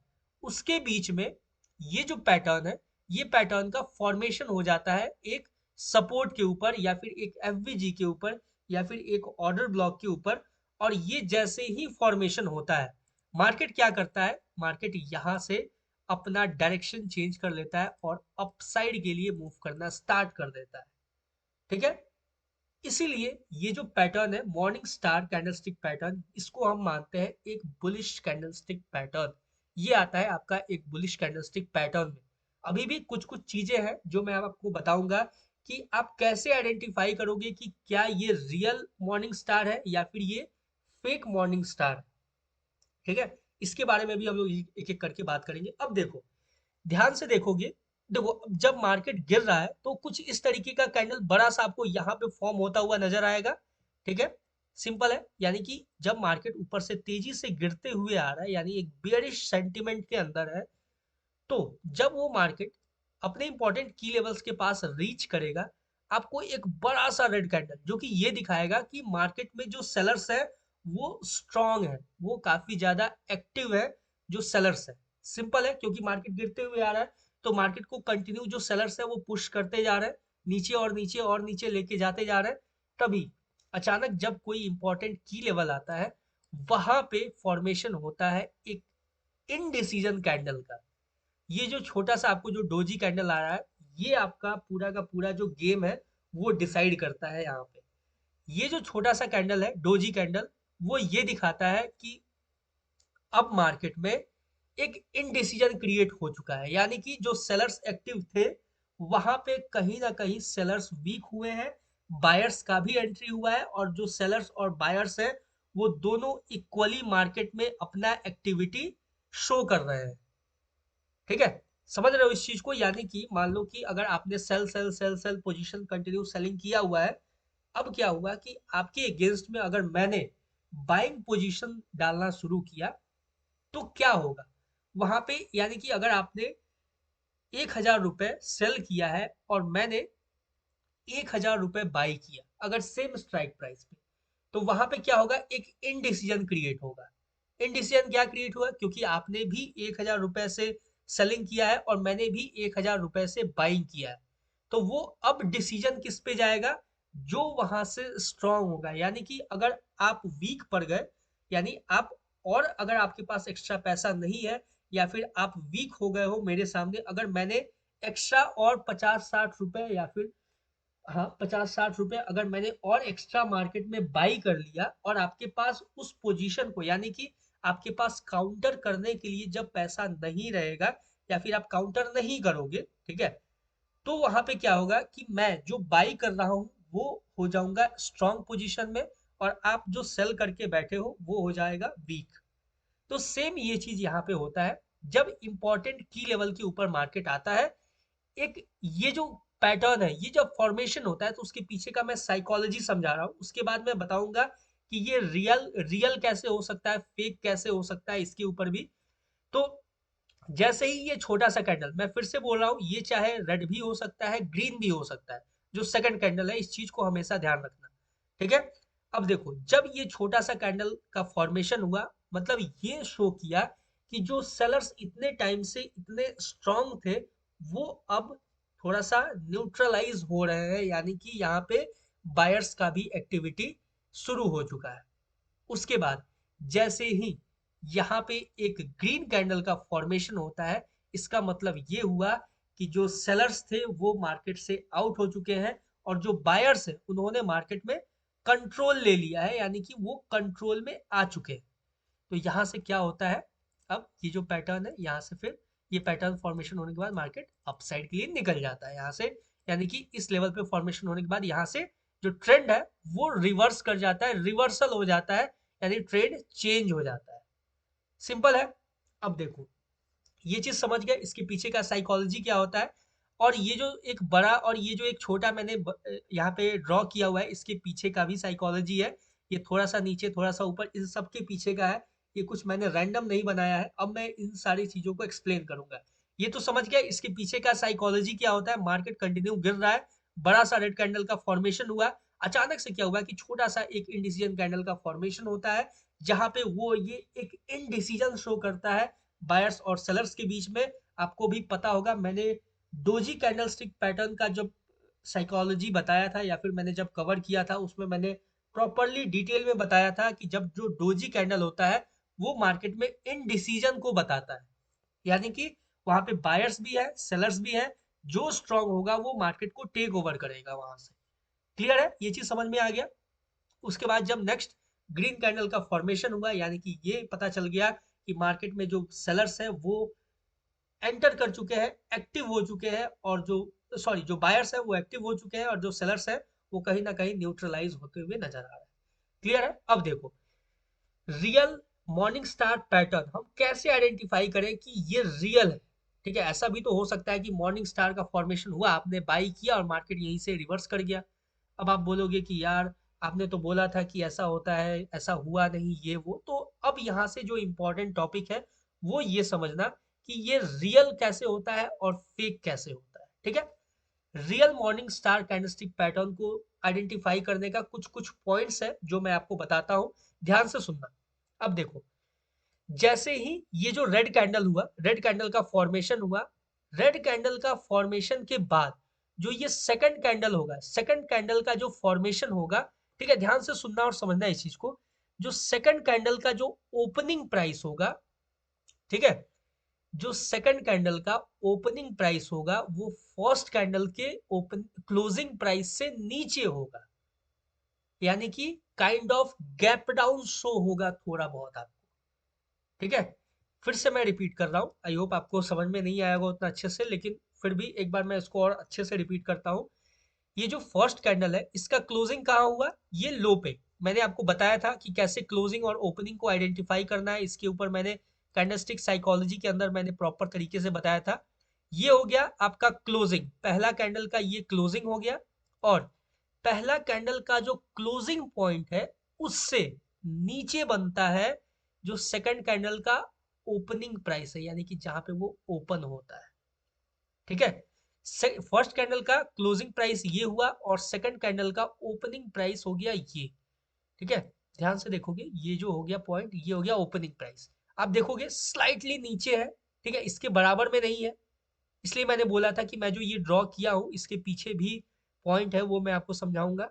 उसके बीच में ये जो पैटर्न है, ये पैटर्न का फॉर्मेशन हो जाता है एक सपोर्ट के ऊपर, या फिर एक एफवीजी के ऊपर, या फिर एक ऑर्डर ब्लॉक के ऊपर। और ये जैसे ही फॉर्मेशन होता है, मार्केट क्या करता है, मार्केट यहां से अपना डायरेक्शन चेंज कर लेता है और अपसाइड के लिए मूव करना स्टार्ट कर देता है। ठीक है, इसीलिए ये जो पैटर्न है मॉर्निंग स्टार कैंडलस्टिक पैटर्न, इसको हम मानते हैं एक बुलिश कैंडलस्टिक पैटर्न। ये आता है आपका एक बुलिश कैंडलस्टिक पैटर्न में। अभी भी कुछ कुछ चीजें हैं जो मैं आपको बताऊंगा कि आप कैसे आइडेंटिफाई करोगे कि क्या ये रियल मॉर्निंग स्टार है या फिर ये फेक मॉर्निंग स्टार है। ठीक है, इसके बारे में भी हम लोग एक एक करके बात करेंगे। अब देखो, ध्यान से देखोगे, देखो जब मार्केट गिर रहा है तो कुछ इस तरीके का कैंडल बड़ा सा आपको यहाँ पे फॉर्म होता हुआ नजर आएगा। ठीक है, सिंपल है, यानी कि जब मार्केट ऊपर से तेजी से गिरते हुए आ रहा है, यानी एक बियरिश सेंटिमेंट के अंदर है, तो जब वो मार्केट अपने इंपॉर्टेंट की लेवल्स के पास रीच करेगा, आपको एक बड़ा सा रेड कैंडल जो कि ये दिखाएगा कि मार्केट में जो सेलर्स है वो स्ट्रांग है, वो काफी ज्यादा एक्टिव है जो सेलर्स है। सिंपल है, क्योंकि मार्केट गिरते हुए आ रहा है तो मार्केट को कंटिन्यू जो सेलर्स है वो पुश करते जा रहे हैं, नीचे और नीचे और नीचे लेके जाते जा रहे हैं। तभी अचानक जब कोई इंपॉर्टेंट की लेवल आता है, वहां पे फॉर्मेशन होता है एक इनडिसीजन कैंडल का। ये जो छोटा सा आपको जो डोजी कैंडल आ रहा है, ये आपका पूरा का पूरा जो गेम है वो डिसाइड करता है यहाँ पे। ये जो छोटा सा कैंडल है डोजी कैंडल, वो ये दिखाता है कि अब मार्केट में एक इनडिसीजन क्रिएट हो चुका है, यानी कि जो सेलर्स एक्टिव थे वहां पे कहीं ना कहीं सेलर्स वीक हुए हैं, बायर्स का भी एंट्री हुआ है, और जो सेलर्स और बायर्स हैं वो दोनों इक्वली मार्केट में अपना एक्टिविटी शो कर रहे हैं। ठीक है, समझ रहे हो इस चीज को, यानी कि मान लो कि अगर आपने sell sell sell sell position continue selling किया हुआ है, अब क्या हुआ कि आपके अगेंस्ट में अगर मैंने बाइंग पोजीशन डालना शुरू किया, तो क्या होगा वहां पे, यानी कि अगर आपने 1,000 रुपए सेल किया है और मैंने 1,000 रुपए बाई किया, अगर सेम स्ट्राइक प्राइस पे, तो वहां पे क्या होगा, एक इनडिसीजन क्रिएट होगा। इनडिसीजन क्या क्रिएट हुआ, क्योंकि आपने भी 1,000 रुपए से सेलिंग किया है और मैंने भी 1000 रुपए से बाइंग किया है, तो वो अब डिसीजन किस पे जाएगा, जो वहां से स्ट्रांग होगा। यानी कि अगर आप वीक पड़ गए, यानी आप, और अगर आपके पास एक्स्ट्रा पैसा नहीं है या फिर आप वीक हो गए हो मेरे सामने, अगर मैंने एक्स्ट्रा और 50-60 रुपए या फिर, हाँ 50-60 रुपए अगर मैंने और एक्स्ट्रा मार्केट में बाई कर लिया, और आपके पास उस पोजीशन को, यानी कि आपके पास काउंटर करने के लिए जब पैसा नहीं रहेगा या फिर आप काउंटर नहीं करोगे, ठीक है, तो वहां पे क्या होगा कि मैं जो बाई कर रहा हूँ वो हो जाऊंगा स्ट्रॉन्ग पोजीशन में, और आप जो सेल करके बैठे हो वो हो जाएगा वीक। तो सेम ये चीज यहाँ पे होता है जब इंपॉर्टेंट की लेवल के ऊपर मार्केट आता है। एक ये जो पैटर्न है, ये जब फॉर्मेशन होता है तो उसके पीछे का मैं साइकोलॉजी समझा रहा हूँ, उसके बाद मैं बताऊंगा कि ये रियल रियल कैसे हो सकता है, फेक कैसे हो सकता है, इसके ऊपर भी। तो जैसे ही ये छोटा सा कैंडल, मैं फिर से बोल रहा हूँ, ये चाहे रेड भी हो सकता है, ग्रीन भी हो सकता है, जो सेकंड कैंडल है, इस चीज को हमेशा ध्यान रखना, ठीक है। अब देखो, जब ये छोटा सा कैंडल का फॉर्मेशन हुआ, मतलब ये शो किया कि जो सेलर्स इतने टाइम से इतने स्ट्रांग थे, वो अब थोड़ा सा न्यूट्रलाइज हो रहे हैं, यानी कि यहाँ पे बायर्स का भी एक्टिविटी शुरू हो चुका है। उसके बाद जैसे ही यहाँ पे एक ग्रीन कैंडल का फॉर्मेशन होता है, इसका मतलब ये हुआ कि जो सेलर्स थे वो मार्केट से आउट हो चुके हैं, और जो बायर्स हैं उन्होंने मार्केट में कंट्रोल ले लिया है, यानी कि वो कंट्रोल में आ चुके हैं। तो यहाँ से क्या होता है, अब ये जो पैटर्न है यहाँ से फिर ये पैटर्न फॉर्मेशन होने के बाद मार्केट अपसाइड के लिए निकल जाता है यहाँ से, यानी कि इस लेवल पे फॉर्मेशन होने के बाद यहाँ से जो ट्रेंड है वो रिवर्स कर जाता है, रिवर्सल हो जाता है, यानी ट्रेंड चेंज हो जाता है। सिंपल है। अब देखो, ये चीज समझ गए इसके पीछे का साइकोलॉजी क्या होता है, और ये जो एक बड़ा और ये जो एक छोटा मैंने यहाँ पे ड्रॉ किया हुआ है, इसके पीछे का भी साइकोलॉजी है। ये थोड़ा सा नीचे थोड़ा सा ऊपर, इन सब के पीछे का है। ये कुछ मैंने रैंडम नहीं बनाया है, अब मैं इन सारी चीजों को एक्सप्लेन करूंगा। ये तो समझ गया इसके पीछे का साइकोलॉजी क्या होता है। मार्केट कंटिन्यू गिर रहा है, बड़ा सा रेड कैंडल का फॉर्मेशन हुआ, अचानक से क्या हुआ कि छोटा सा एक इंडिसीजन कैंडल का फॉर्मेशन होता है, जहां पे वो ये एक इनडिसीजन शो करता है बायर्स और सेलर्स के बीच में। आपको भी पता होगा, मैंने डोजी कैंडलस्टिक पैटर्न का जब साइकोलॉजी बताया था या फिर मैंने जब कवर किया था, उसमें मैंने प्रॉपरली डिटेल में बताया था कि जब जो डोजी कैंडल होता है वो मार्केट में इनडिसीजन को बताता है, यानी कि वहां पे बायर्स भी है सेलर्स भी है, जो स्ट्रांग होगा वो मार्केट को टेक ओवर करेगा वहां से। क्लियर है, ये चीज समझ में आ गया। उसके बाद जब नेक्स्ट ग्रीन कैंडल का फॉर्मेशन हुआ, यानी कि ये पता चल गया कि मार्केट में जो सेलर्स है वो एंटर कर चुके हैं, एक्टिव हो चुके हैं, और जो सॉरी जो बायर्स है वो एक्टिव हो चुके हैं, और जो सेलर्स है वो कहीं ना कहीं न्यूट्रलाइज होते हुए नजर आ रहे हैं। क्लियर है। अब देखो, रियल मॉर्निंग स्टार पैटर्न हम कैसे आइडेंटिफाई करें कि ये रियल है। ठीक है, ऐसा भी तो हो सकता है कि मॉर्निंग स्टार का फॉर्मेशन हुआ, आपने बाई किया और मार्केट यहीं से रिवर्स कर गया। अब आप बोलोगे कि यार आपने तो बोला था कि ऐसा होता है, ऐसा हुआ नहीं, ये वो। तो अब यहाँ से जो इम्पोर्टेंट टॉपिक है वो ये समझना कि ये रियल कैसे होता है और फेक कैसे होता है। ठीक है, real morning star candlestick pattern को आइडेंटिफाई करने का कुछ कुछ पॉइंट्स है जो मैं आपको बताता हूं, ध्यान से सुनना। अब देखो, जैसे ही ये जो रेड कैंडल हुआ, रेड कैंडल का फॉर्मेशन हुआ, रेड कैंडल का फॉर्मेशन के बाद जो ये सेकंड कैंडल होगा, सेकंड कैंडल का जो फॉर्मेशन होगा, ठीक है, ध्यान से सुनना और समझना इस चीज को। जो सेकंड कैंडल का जो ओपनिंग प्राइस होगा, ठीक है, जो सेकंड कैंडल का ओपनिंग प्राइस होगा वो फर्स्ट कैंडल के ओपन क्लोजिंग प्राइस से नीचे होगा, यानी कि kind of gap down show होगा थोड़ा बहुत आपको। ठीक है, फिर से मैं रिपीट कर रहा हूँ, आई होप आपको समझ में नहीं आएगा उतना अच्छे से, लेकिन फिर भी एक बार मैं इसको और अच्छे से रिपीट करता हूँ। ये जो फर्स्ट कैंडल है इसका क्लोजिंग कहाँ हुआ, ये लो पे। मैंने आपको बताया था कि कैसे क्लोजिंग और ओपनिंग को आइडेंटिफाई करना है, इसके ऊपर मैंने कैंडलस्टिक साइकोलॉजी के अंदर मैंने प्रॉपर तरीके से बताया था। ये हो गया आपका क्लोजिंग, पहला कैंडल का ये क्लोजिंग हो गया, और पहला कैंडल का जो क्लोजिंग पॉइंट है उससे नीचे बनता है जो सेकंड कैंडल का ओपनिंग प्राइस है, यानी कि जहां पे वो ओपन होता है। ठीक है, फर्स्ट कैंडल का क्लोजिंग प्राइस ये हुआ और सेकंड कैंडल का ओपनिंग प्राइस हो गया ये। ठीक है, ध्यान से देखोगे, ये जो हो गया पॉइंट, ये हो गया ओपनिंग प्राइस। आप देखोगे स्लाइटली नीचे है, ठीक है, इसके बराबर में नहीं है, इसलिए मैंने बोला था कि मैं जो ये ड्रॉ किया हूँ इसके पीछे भी पॉइंट है, वो मैं आपको समझाऊंगा।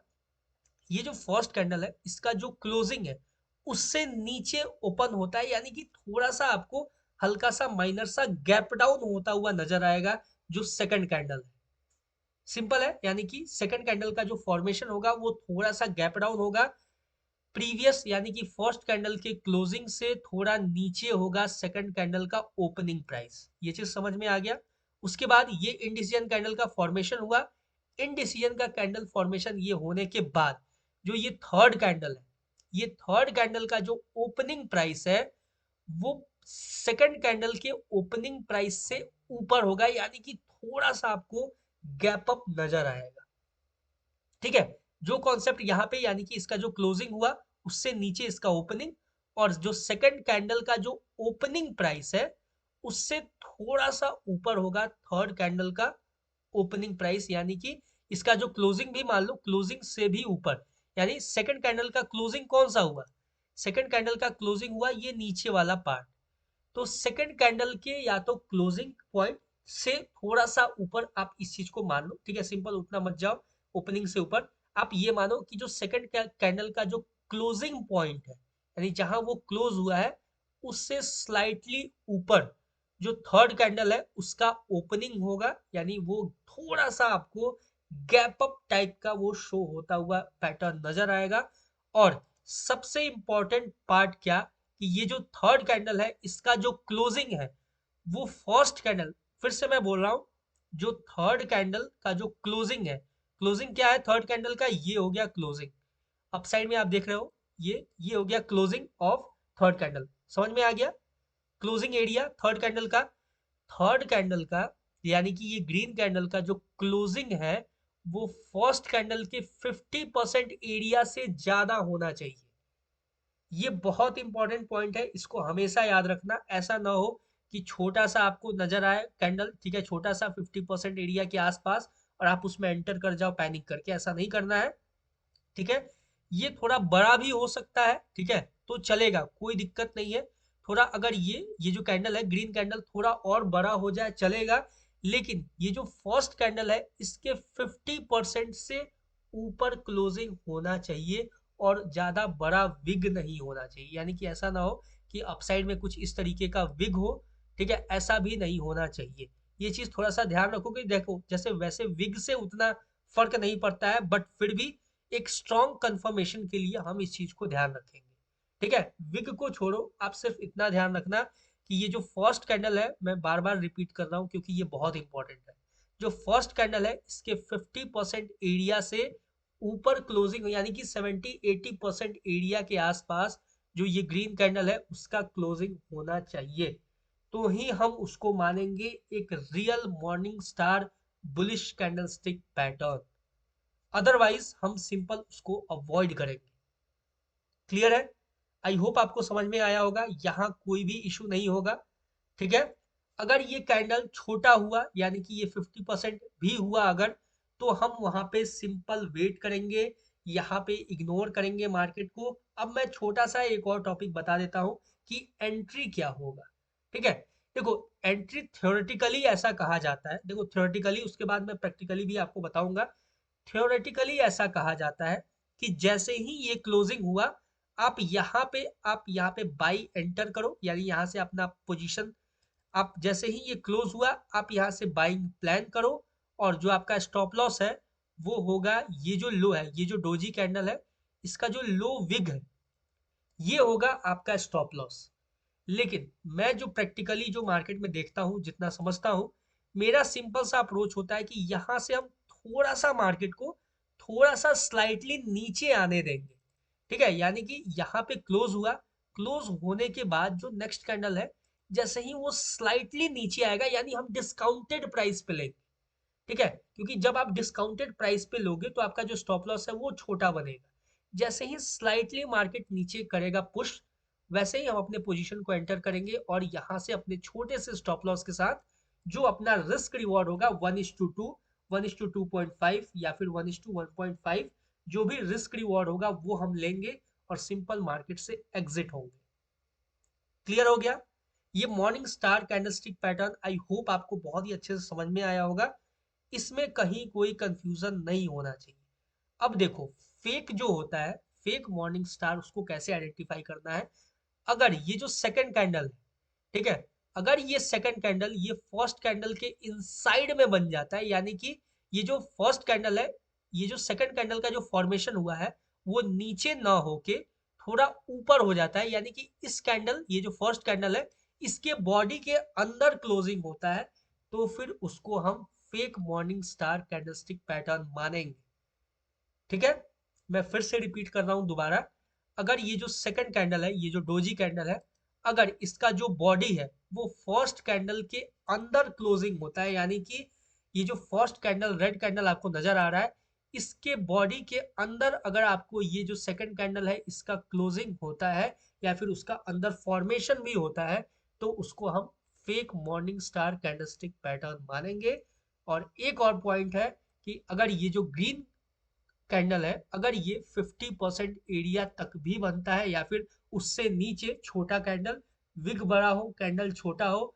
ये जो फर्स्ट कैंडल है इसका जो क्लोजिंग है उससे नीचे ओपन होता है, यानी कि थोड़ा सा आपको हल्का सा माइनर सा गैप डाउन होता हुआ नजर आएगा जो सेकंड कैंडल है। सिंपल है, यानी कि सेकंड कैंडल का जो फॉर्मेशन होगा वो थोड़ा सा गैप डाउन होगा, प्रीवियस यानी कि फर्स्ट कैंडल के क्लोजिंग से थोड़ा नीचे होगा सेकंड कैंडल का ओपनिंग प्राइस। ये चीज समझ में आ गया। उसके बाद ये इनडिसीजन कैंडल का फॉर्मेशन हुआ। इनडिसीजन का कैंडल फॉर्मेशन ये होने के बाद जो ये थर्ड कैंडल है, ये थर्ड कैंडल का जो ओपनिंग प्राइस है वो सेकंड कैंडल के ओपनिंग प्राइस से ऊपर होगा, यानी कि थोड़ा सा आपको गैप अप नजर आएगा। ठीक है, जो कॉन्सेप्ट यहाँ पे यानी कि इसका जो क्लोजिंग हुआ उससे नीचे इसका ओपनिंग, और जो सेकंड कैंडल का जो ओपनिंग प्राइस है उससे थोड़ा सा ऊपर होगा थर्ड कैंडल का ओपनिंग प्राइस, यानी कि इसका जो क्लोजिंग भी मान लो क्लोजिंग से भी ऊपर, यानी सेकंड कैंडल का क्लोजिंग कौन सा हुआ, सेकंड कैंडल का क्लोजिंग हुआ ये नीचे वाला पार्ट। तो सेकंड कैंडल के या तो क्लोजिंग पॉइंट से थोड़ा सा ऊपर आप इस चीज को मान लो। ठीक है, सिंपल, उतना मत जाओ ओपनिंग से ऊपर। आप ये मानो कि जो सेकंड कैंडल का जो क्लोजिंग पॉइंट है, यानी जहां वो क्लोज हुआ है उससे स्लाइटली ऊपर जो थर्ड कैंडल है उसका ओपनिंग होगा, यानी वो थोड़ा सा आपको गैप अप टाइप का वो शो होता हुआ पैटर्न नजर आएगा। और सबसे इंपॉर्टेंट पार्ट क्या, कि ये जो थर्ड कैंडल है इसका जो क्लोजिंग है वो फर्स्ट कैंडल, फिर से मैं बोल रहा हूं, जो थर्ड कैंडल का जो क्लोजिंग है, क्लोजिंग क्या है थर्ड कैंडल का, ये हो गया क्लोजिंग। अप साइड में आप देख रहे हो ये हो गया क्लोजिंग ऑफ थर्ड कैंडल। समझ में आ गया, क्लोजिंग एरिया थर्ड कैंडल का, थर्ड कैंडल का यानी कि ये ग्रीन कैंडल का जो क्लोजिंग है वो फर्स्ट कैंडल के 50% एरिया से ज्यादा होना चाहिए। ये बहुत इंपॉर्टेंट पॉइंट है, इसको हमेशा याद रखना। ऐसा ना हो कि छोटा सा आपको नजर आए कैंडल, ठीक है, छोटा सा 50% एरिया के आसपास, और आप उसमें एंटर कर जाओ पैनिक करके, ऐसा नहीं करना है। ठीक है, ये थोड़ा बड़ा भी हो सकता है, ठीक है, तो चलेगा, कोई दिक्कत नहीं है। थोड़ा अगर ये जो कैंडल है ग्रीन कैंडल थोड़ा और बड़ा हो जाए चलेगा, लेकिन ये जो फर्स्ट कैंडल है इसके 50% से ऊपर क्लोजिंग होना चाहिए, और ज्यादा बड़ा विग नहीं होना चाहिए, यानी कि ऐसा ना हो कि अपसाइड में कुछ इस तरीके का विग हो। ठीक है, ऐसा भी नहीं होना चाहिए। ये चीज थोड़ा सा ध्यान रखो कि देखो जैसे वैसे विग से उतना फर्क नहीं पड़ता है, बट फिर भी एक स्ट्रॉन्ग कंफर्मेशन के लिए हम इस चीज को ध्यान रखेंगे। ठीक है, विग को छोड़ो, आप सिर्फ इतना ध्यान रखना कि ये जो फर्स्ट कैंडल है, मैं बार बार रिपीट कर रहा हूँ क्योंकि ये बहुत इंपॉर्टेंट है, जो फर्स्ट कैंडल है इसके 50% एरिया से ऊपर क्लोजिंग, यानी कि 70-80% एरिया के आसपास जो ये ग्रीन कैंडल है उसका क्लोजिंग होना चाहिए, तो ही हम उसको मानेंगे एक real morning star bullish candlestick pattern. Otherwise हम सिंपल उसको अवॉइड करेंगे। क्लियर है? आई होप आपको समझ में आया होगा, यहाँ कोई भी इशू नहीं होगा। ठीक है, अगर ये कैंडल छोटा हुआ यानी कि ये 50% भी हुआ अगर, तो हम वहां पे सिंपल वेट करेंगे, यहाँ पे इग्नोर करेंगे मार्केट को। अब मैं छोटा सा एक और टॉपिक बता देता हूँ कि एंट्री क्या होगा। ठीक है, देखो एंट्री थ्योरेटिकली ऐसा कहा जाता है, देखो थ्योरेटिकली, उसके बाद मैं प्रैक्टिकली भी आपको बताऊंगा। थ्योरेटिकली ऐसा कहा जाता है कि जैसे ही ये क्लोजिंग हुआ आप यहाँ पे बाई एंटर करो, यानी यहाँ से अपना पोजीशन, आप जैसे ही ये क्लोज हुआ आप यहाँ से बाइंग प्लान करो, और जो आपका स्टॉप लॉस है वो होगा ये जो लो है, ये जो डोजी कैंडल है इसका जो लो विग है ये होगा आपका स्टॉप लॉस। लेकिन मैं जो प्रैक्टिकली जो मार्केट में देखता हूँ, जितना समझता हूँ, मेरा सिंपल सा अप्रोच होता है कि यहाँ से हम थोड़ा सा मार्केट को थोड़ा सा स्लाइटली नीचे आने देंगे। ठीक है, यानी कि यहाँ पे क्लोज हुआ, क्लोज होने के बाद जो नेक्स्ट कैंडल है जैसे ही वो स्लाइटली नीचे आएगा, यानी हम डिस्काउंटेड प्राइस पे लेंगे। ठीक है, क्योंकि जब आप डिस्काउंटेड प्राइस पे लोगे तो आपका जो स्टॉप लॉस है वो छोटा बनेगा। जैसे ही स्लाइटली मार्केट नीचे करेगा पुश, वैसे ही हम अपने पोजीशन को एंटर करेंगे, और यहाँ से अपने छोटे से स्टॉप लॉस के साथ जो अपना रिस्क रिवॉर्ड होगा 1:2, 1:2.5 या फिर 1:1.5, जो भी रिस्क रिवॉर्ड होगा वो हम लेंगे और सिंपल मार्केट से एग्जिट होंगे। क्लियर हो गया? ये morning star candlestick pattern I hope आपको बहुत ही अच्छे से समझ में आया होगा। इसमें कहीं कोई कंफ्यूजन नहीं होना चाहिए। अब देखो, फेक जो होता है, फेक मॉर्निंग स्टार, उसको कैसे आइडेंटिफाई करना है। अगर ये जो सेकंड कैंडल है, ठीक है, अगर ये सेकंड कैंडल ये फर्स्ट कैंडल के इनसाइड में बन जाता है, यानी कि ये जो फर्स्ट कैंडल है, ये जो सेकंड कैंडल का जो फॉर्मेशन हुआ है वो नीचे ना होके थोड़ा ऊपर हो जाता है, यानी कि इस कैंडल, ये जो फर्स्ट कैंडल है, इसके बॉडी के अंदर क्लोजिंग होता है, तो फिर उसको हम fake morning star candlestick pattern मानेंगे। ठीक है, मैं फिर से रिपीट कर रहा हूं दोबारा। अगर ये जो सेकंड कैंडल है, ये जो डोजी कैंडल है, अगर इसका जो बॉडी है वो फर्स्ट कैंडल के अंदर क्लोजिंग होता है, यानी कि ये जो फर्स्ट कैंडल रेड कैंडल आपको नजर आ रहा है, इसके बॉडी के अंदर अगर आपको ये जो सेकंड कैंडल है इसका क्लोजिंग होता है, या फिर उसका अंदर फॉर्मेशन भी होता है, तो उसको हम fake morning star candlestick pattern मानेंगे। और एक और पॉइंट है कि अगर ये जो ग्रीन कैंडल है, अगर ये 50% एरिया तक भी बनता है, या फिर उससे नीचे छोटा कैंडल, विग बड़ा हो कैंडल छोटा हो,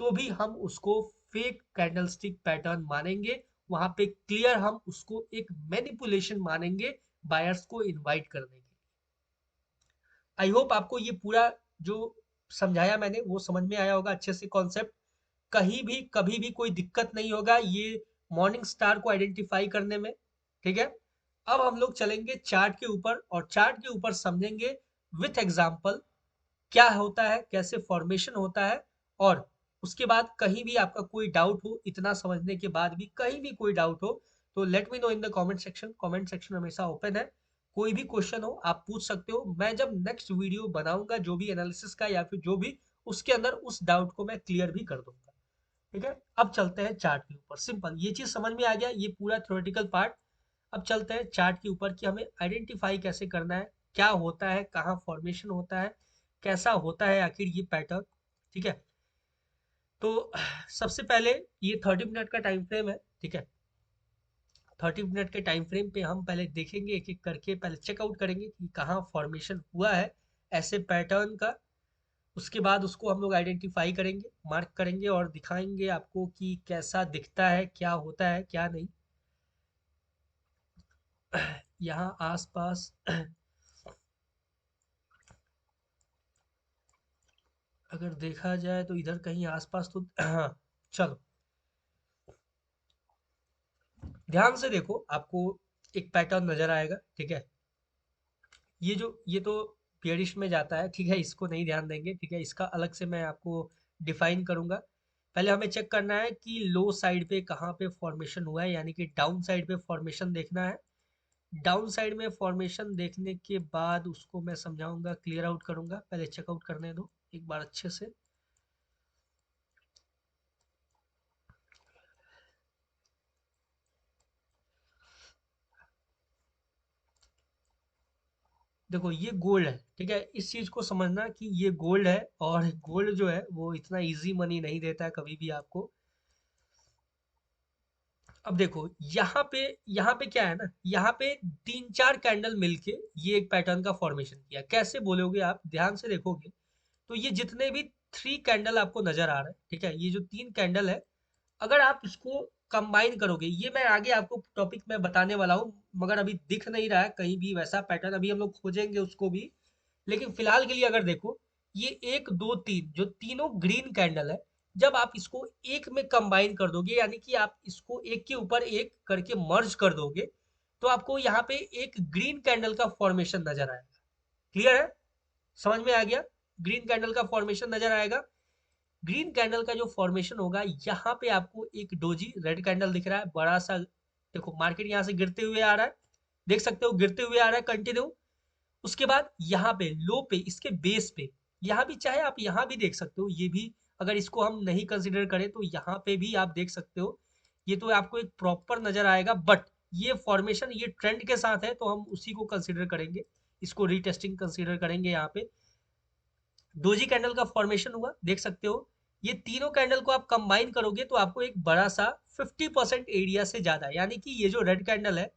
तो भी हम उसको फेक कैंडलस्टिक पैटर्न मानेंगे। वहां पे क्लियर हम उसको एक मैनिपुलेशन मानेंगे बायर्स को इनवाइट करने के। आई होप आपको ये पूरा जो समझाया मैंने वो समझ में आया होगा अच्छे से कॉन्सेप्ट। कहीं भी कभी भी कोई दिक्कत नहीं होगा ये मॉर्निंग स्टार को आइडेंटिफाई करने में। ठीक है, अब हम लोग चलेंगे चार्ट के ऊपर, और चार्ट के ऊपर समझेंगे विथ एग्जांपल क्या होता है, कैसे फॉर्मेशन होता है। और उसके बाद कहीं भी आपका कोई डाउट हो, इतना समझने के बाद भी कहीं भी कोई डाउट हो, तो let me know in the comment section. Comment section हमेशा ओपन है, कोई भी क्वेश्चन हो आप पूछ सकते हो। मैं जब नेक्स्ट वीडियो बनाऊंगा जो भी एनालिसिस का या फिर जो भी, उसके अंदर उस डाउट को मैं क्लियर भी कर दूंगा। ठीक है, अब चलते हैं चार्ट के ऊपर। सिंपल, ये चीज समझ में आ गया, ये पूरा थ्योरेटिकल पार्ट। अब चलते हैं चार्ट के ऊपर कि हमें आइडेंटिफाई कैसे करना है, क्या होता है, कहाँ फॉर्मेशन होता है, कैसा होता है आखिर ये पैटर्न। ठीक है, तो सबसे पहले ये 30 मिनट का टाइम फ्रेम है। ठीक है, 30 मिनट के टाइम फ्रेम पे हम पहले देखेंगे, एक एक करके पहले चेकआउट करेंगे कि कहाँ फॉर्मेशन हुआ है ऐसे पैटर्न का। उसके बाद उसको हम लोग आइडेंटिफाई करेंगे, मार्क करेंगे और दिखाएंगे आपको कि कैसा दिखता है, क्या होता है, क्या नहीं। यहाँ आसपास अगर देखा जाए तो इधर कहीं आसपास तो हाँ, चलो ध्यान से देखो, आपको एक पैटर्न नजर आएगा। ठीक है, ये तो बेयरिश में जाता है, ठीक है, इसको नहीं ध्यान देंगे। ठीक है, इसका अलग से मैं आपको डिफाइन करूंगा। पहले हमें चेक करना है कि लो साइड पे कहाँ पे फॉर्मेशन हुआ है, यानी कि डाउन साइड पे फॉर्मेशन देखना है। डाउन साइड में फॉर्मेशन देखने के बाद उसको मैं समझाऊंगा, क्लियर आउट करूंगा। पहले चेकआउट करने दो एक बार अच्छे से। देखो ये गोल्ड है, ठीक है, इस चीज को समझना कि ये गोल्ड है, और गोल्ड जो है वो इतना इजी मनी नहीं देता है कभी भी आपको। अब देखो यहाँ पे क्या है ना, यहाँ पे तीन चार कैंडल मिलके ये एक पैटर्न का फॉर्मेशन किया। कैसे बोलोगे आप, ध्यान से देखोगे तो ये जितने भी थ्री कैंडल आपको नजर आ रहा है, ठीक है, ये जो तीन कैंडल है, अगर आप इसको कंबाइन करोगे, ये मैं आगे आपको टॉपिक में बताने वाला हूँ, मगर अभी दिख नहीं रहा है कहीं भी वैसा पैटर्न, अभी हम लोग खोजेंगे उसको भी। लेकिन फिलहाल के लिए अगर देखो, ये एक दो तीन जो तीनों ग्रीन कैंडल है, जब आप इसको एक में कंबाइन कर दोगे, यानी कि आप इसको एक के ऊपर एक करके मर्ज कर दोगे, तो आपको यहाँ पे एक ग्रीन कैंडल का फॉर्मेशन नजर आएगा। क्लियर है, समझ में आ गया, ग्रीन कैंडल का फॉर्मेशन नजर आएगा। ग्रीन कैंडल का जो फॉर्मेशन होगा, यहाँ पे आपको एक डोजी रेड कैंडल दिख रहा है बड़ा सा। देखो मार्केट यहाँ से गिरते हुए आ रहा है, देख सकते हो गिरते हुए आ रहा है कंटिन्यू। उसके बाद यहाँ पे लो पे, इसके बेस पे, यहाँ भी चाहे आप यहाँ भी देख सकते हो, ये भी अगर इसको हम नहीं कंसिडर करें तो यहाँ पे भी आप देख सकते हो। ये तो आपको एक प्रॉपर नजर आएगा, बट ये फॉर्मेशन ये ट्रेंड के साथ है तो हम उसी को कंसिडर करेंगे, इसको रीटेस्टिंग कंसिडर करेंगे। यहाँ पे डोजी कैंडल का फॉर्मेशन हुआ, देख सकते हो। ये तीनों कैंडल को आप कंबाइन करोगे तो आपको एक बड़ा सा 50% एरिया से ज्यादा, यानी कि ये जो रेड कैंडल है,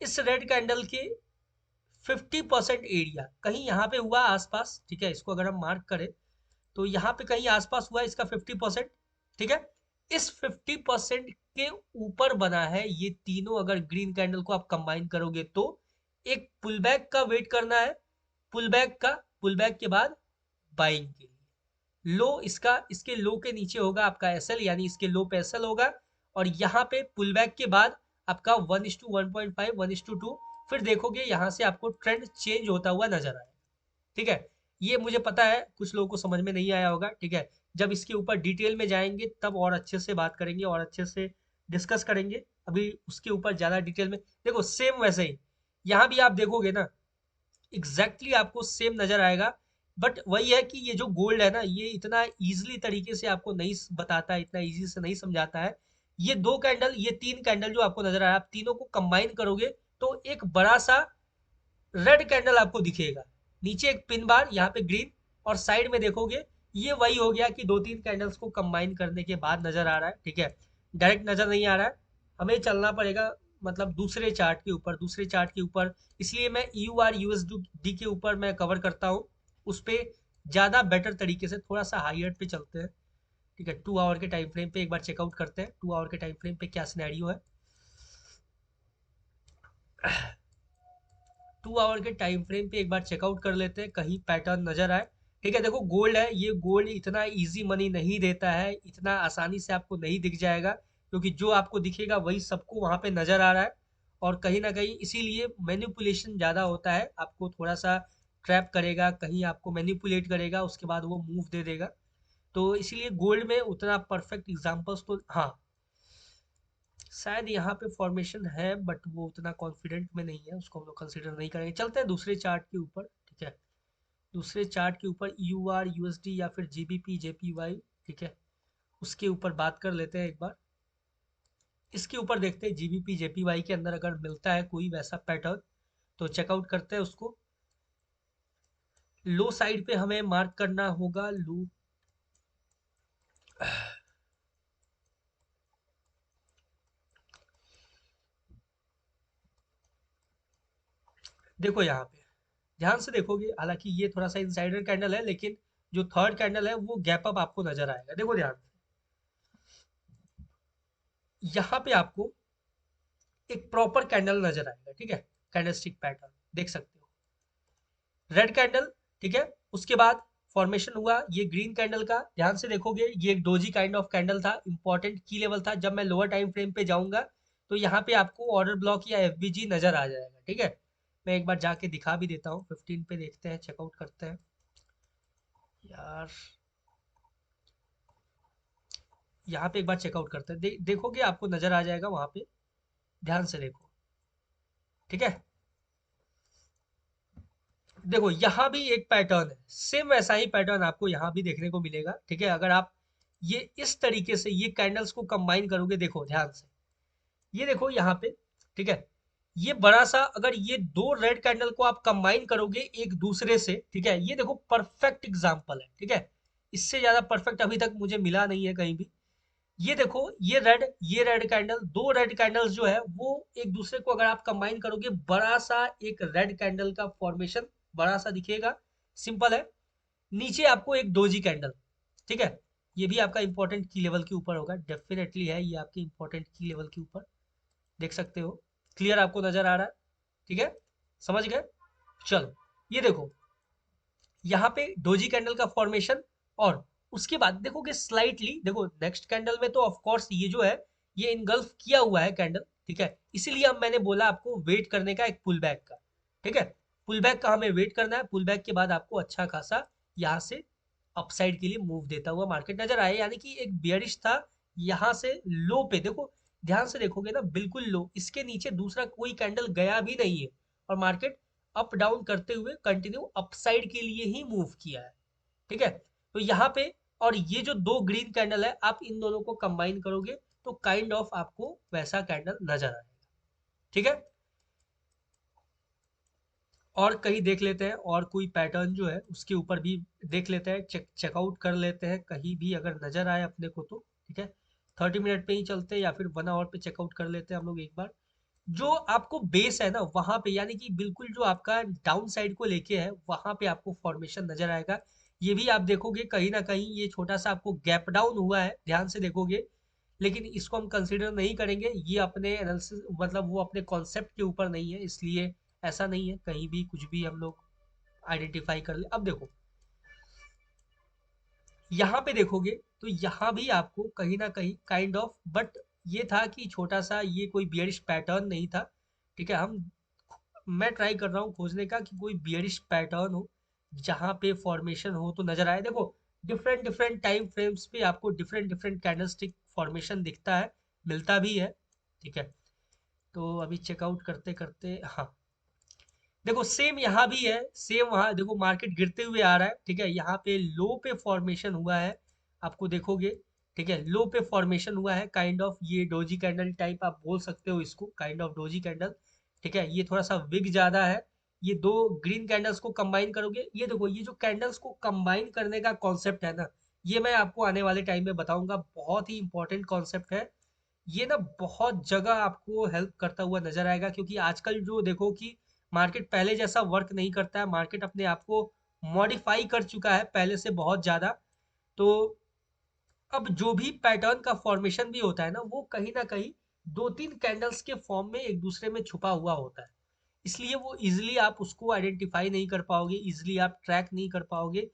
इस रेड कैंडल के 50% एरिया कहीं यहाँ पे हुआ आसपास। ठीक है, इसको अगर हम मार्क करें तो यहाँ पे कहीं आसपास हुआ है इसका 50%। ठीक है, इस 50% के ऊपर बना है ये तीनों। अगर ग्रीन कैंडल को आप कंबाइन करोगे तो एक पुल बैक का वेट करना है, पुल बैक का, पुल बैक के बाद बाइंग के लिए लो। इसका, इसके लो के नीचे होगा आपका एसएल, यानी इसके लो पे एसएल होगा। और यहाँ पे पुल बैक के बाद आपका 1:1.5, 1:2। फिर देखोगे यहाँ से आपको ट्रेंड चेंज होता हुआ नजर आएगा। ठीक है, ये मुझे पता है कुछ लोगों को समझ में नहीं आया होगा। ठीक है, जब इसके ऊपर डिटेल में जाएंगे तब और अच्छे से बात करेंगे और अच्छे से डिस्कस करेंगे। अभी उसके ऊपर ज़्यादा डिटेल में देखो, सेम वैसे ही यहाँ भी आप देखोगे ना, एग्जैक्टली आपको सेम नजर आएगा। बट वही है कि ये जो गोल्ड है ना, ये इतना इजीली तरीके से आपको नहीं बताता है, इतना इजी से नहीं समझाता है। ये दो कैंडल, ये तीन कैंडल जो आपको नजर आ रहा है, आप तीनों को कंबाइन करोगे तो एक बड़ा सा रेड कैंडल आपको दिखेगा। नीचे एक पिन बार यहाँ पे ग्रीन, और साइड में देखोगे ये वही हो गया कि दो तीन कैंडल्स को कंबाइन करने के बाद नजर आ रहा है। ठीक है, डायरेक्ट नजर नहीं आ रहा है, हमें चलना पड़ेगा मतलब दूसरे चार्ट के ऊपर, दूसरे चार्ट के ऊपर। इसलिए मैं यू आर यूएसडी के ऊपर मैं कवर करता हूँ, उस पर ज़्यादा बेटर तरीके से। थोड़ा सा हाइयर पे चलते हैं। ठीक है, 2 आवर के टाइम फ्रेम पे एक बार चेकआउट करते हैं, 2 आवर के टाइम फ्रेम पे क्या सिनेरियो है। 2 आवर के टाइम फ्रेम पे एक बार चेकआउट कर लेते हैं, कहीं पैटर्न नजर आए। ठीक है, देखो गोल्ड है, ये गोल्ड इतना इजी मनी नहीं देता है, इतना आसानी से आपको नहीं दिख जाएगा, क्योंकि जो आपको दिखेगा वही सबको वहां पे नजर आ रहा है। और कहीं ना कहीं इसीलिए मैनिपुलेशन ज़्यादा होता है, आपको थोड़ा सा ट्रैप करेगा, कहीं आपको मैनिपुलेट करेगा, उसके बाद वो मूव दे देगा। तो इसीलिए गोल्ड में उतना परफेक्ट एग्जांपल्स तो हाँ, शायद यहाँ पे फॉर्मेशन है, बट वो उतना कॉन्फिडेंट में नहीं है, उसको हम लोग कंसीडर नहीं करेंगे। चलते हैं दूसरे चार्ट के ऊपर। ठीक है, दूसरे चार्ट के ऊपर यू आर यूएसडी या फिर जीबीपी जेपीवाई। ठीक है, उसके ऊपर बात कर लेते हैं एक बार। इसके ऊपर देखते हैं जीबीपी जेपीवाई के अंदर अगर मिलता है कोई वैसा पैटर्न तो चेकआउट करते हैं उसको। लो साइड पे हमें मार्क करना होगा लो। देखो यहाँ पे ध्यान से देखोगे, हालांकि ये थोड़ा सा इंसाइडर कैंडल है, लेकिन जो थर्ड कैंडल है वो गैप अप आपको नजर आएगा। देखो ध्यान से, यहाँ पे आपको एक प्रॉपर कैंडल नजर आएगा। ठीक है, कैंडलस्टिक पैटर्न देख सकते हो, रेड कैंडल। ठीक है, उसके बाद फॉर्मेशन हुआ ये ग्रीन कैंडल का। ध्यान से देखोगे ये एक डोजी काइंड ऑफ कैंडल था, इंपॉर्टेंट की लेवल था। जब मैं लोअर टाइम फ्रेम पे जाऊंगा तो यहाँ पे आपको ऑर्डर ब्लॉक या एफबीजी नजर आ जाएगा। ठीक है, मैं एक बार जाके दिखा भी देता हूँ, 15 पे देखते हैं, चेकआउट करते हैं यार। यहाँ पे एक बार चेकआउट करते हैं, देखोगे आपको नजर आ जाएगा वहां पे। ध्यान से देखो। ठीक है, देखो यहाँ भी एक पैटर्न है, सेम वैसा ही पैटर्न आपको यहाँ भी देखने को मिलेगा। ठीक है, अगर आप ये इस तरीके से ये कैंडल्स को कंबाइन करोगे, देखो ध्यान से, ये देखो यहाँ पे। ठीक है, ये बड़ा सा, अगर ये दो रेड कैंडल को आप कंबाइन करोगे एक दूसरे से, ठीक है, ये देखो परफेक्ट एग्जांपल है। ठीक है, इससे ज्यादा परफेक्ट अभी तक मुझे मिला नहीं है कहीं भी। ये देखो, ये रेड कैंडल, दो रेड कैंडल्स जो है वो एक दूसरे को अगर आप कंबाइन करोगे, बड़ा सा एक रेड कैंडल का फॉर्मेशन बड़ा सा दिखेगा। सिंपल है। नीचे आपको एक डोजी कैंडल। ठीक है, ये भी आपका इंपॉर्टेंट की लेवल के ऊपर होगा, डेफिनेटली है ये आपके इंपॉर्टेंट की लेवल के ऊपर। देख सकते हो, क्लियर आपको नजर आ रहा है। ठीक है, समझ गए। चलो, ये देखो यहाँ पे डोजी कैंडल का फॉर्मेशन, और उसके बाद देखोगे स्लाइटली, देखो नेक्स्ट कैंडल में तो ऑफ कोर्स ये जो है ये इनगल्फ किया हुआ है कैंडल। ठीक है, इसीलिए अब मैंने बोला आपको वेट करने का एक पुल बैक का। ठीक है, पुल बैक का हमें वेट करना है, पुल बैक के बाद आपको अच्छा खासा यहाँ से अपसाइड के लिए मूव देता हुआ मार्केट नजर आए, यानी कि एक बियरिश था यहाँ से लो पे। देखो ध्यान से देखोगे ना, बिल्कुल लो, इसके नीचे दूसरा कोई कैंडल गया भी नहीं है, और मार्केट अप डाउन करते हुए कंटिन्यू अपसाइड के लिए ही मूव किया है। ठीक है, तो यहाँ पे, और ये जो दो ग्रीन कैंडल है, आप इन दोनों को कंबाइन करोगे तो काइंड ऑफ आपको वैसा कैंडल नजर आएगा। ठीक है, और कहीं देख लेते हैं, और कोई पैटर्न जो है उसके ऊपर भी देख लेते हैं, चेकआउट कर लेते हैं, कहीं भी अगर नजर आए अपने को तो। ठीक है, 30 मिनट पे ही चलते हैं या फिर 1 आवर पे चेकआउट कर लेते हैं हम लोग एक बार। जो आपको बेस है ना वहां पे, यानी कि बिल्कुल जो आपका डाउन साइड को लेके है, वहां पे आपको फॉर्मेशन नजर आएगा। ये भी आप देखोगे कहीं ना कहीं ये छोटा सा आपको गैप डाउन हुआ है, ध्यान से देखोगे, लेकिन इसको हम कंसीडर नहीं करेंगे, ये अपने एनालिसिस मतलब वो अपने कॉन्सेप्ट के ऊपर नहीं है, इसलिए ऐसा नहीं है कहीं भी कुछ भी हम लोग आइडेंटिफाई कर ले। अब देखो यहाँ पे देखोगे तो यहाँ भी आपको कहीं ना कहीं काइंड ऑफ, बट ये था कि छोटा सा ये कोई बियरिश पैटर्न नहीं था, ठीक है। मैं ट्राई कर रहा हूँ खोजने का कि कोई बियरिश पैटर्न हो जहाँ पे फॉर्मेशन हो तो नजर आए। देखो डिफरेंट डिफरेंट टाइम फ्रेम्स पे आपको डिफरेंट डिफरेंट कैंडलस्टिक फॉर्मेशन दिखता है, मिलता भी है, ठीक है। तो अभी चेकआउट करते करते, हाँ देखो सेम यहाँ भी है, सेम वहाँ देखो मार्केट गिरते हुए आ रहा है, ठीक है। यहाँ पे लो पे फॉर्मेशन हुआ है, आपको देखोगे, ठीक है। लो पे फॉर्मेशन हुआ है काइंड ऑफ, ये डोजी कैंडल टाइप आप बोल सकते हो इसको, काइंड ऑफ डोजी कैंडल, ठीक है। ये थोड़ा सा विग ज्यादा है। ये दो ग्रीन कैंडल्स को कंबाइन करोगे, ये देखो ये जो कैंडल्स को कंबाइन करने का कॉन्सेप्ट है ना, ये मैं आपको आने वाले टाइम में बताऊंगा, बहुत ही इंपॉर्टेंट कॉन्सेप्ट है ये ना, बहुत जगह आपको हेल्प करता हुआ नजर आएगा, क्योंकि आजकल जो देखो कि मार्केट पहले जैसा वर्क नहीं करता है, मार्केट अपने आप को मॉडिफाई कर चुका है पहले से बहुत ज्यादा। तो अब जो भी पैटर्न का फॉर्मेशन भी होता है ना, वो कहीं ना कहीं दो तीन कैंडल्स के फॉर्म में एक दूसरे में छुपा हुआ होता है, इसलिए वो इजिली आप उसको आइडेंटिफाई नहीं कर पाओगे, इजिली आप ट्रैक नहीं कर पाओगे।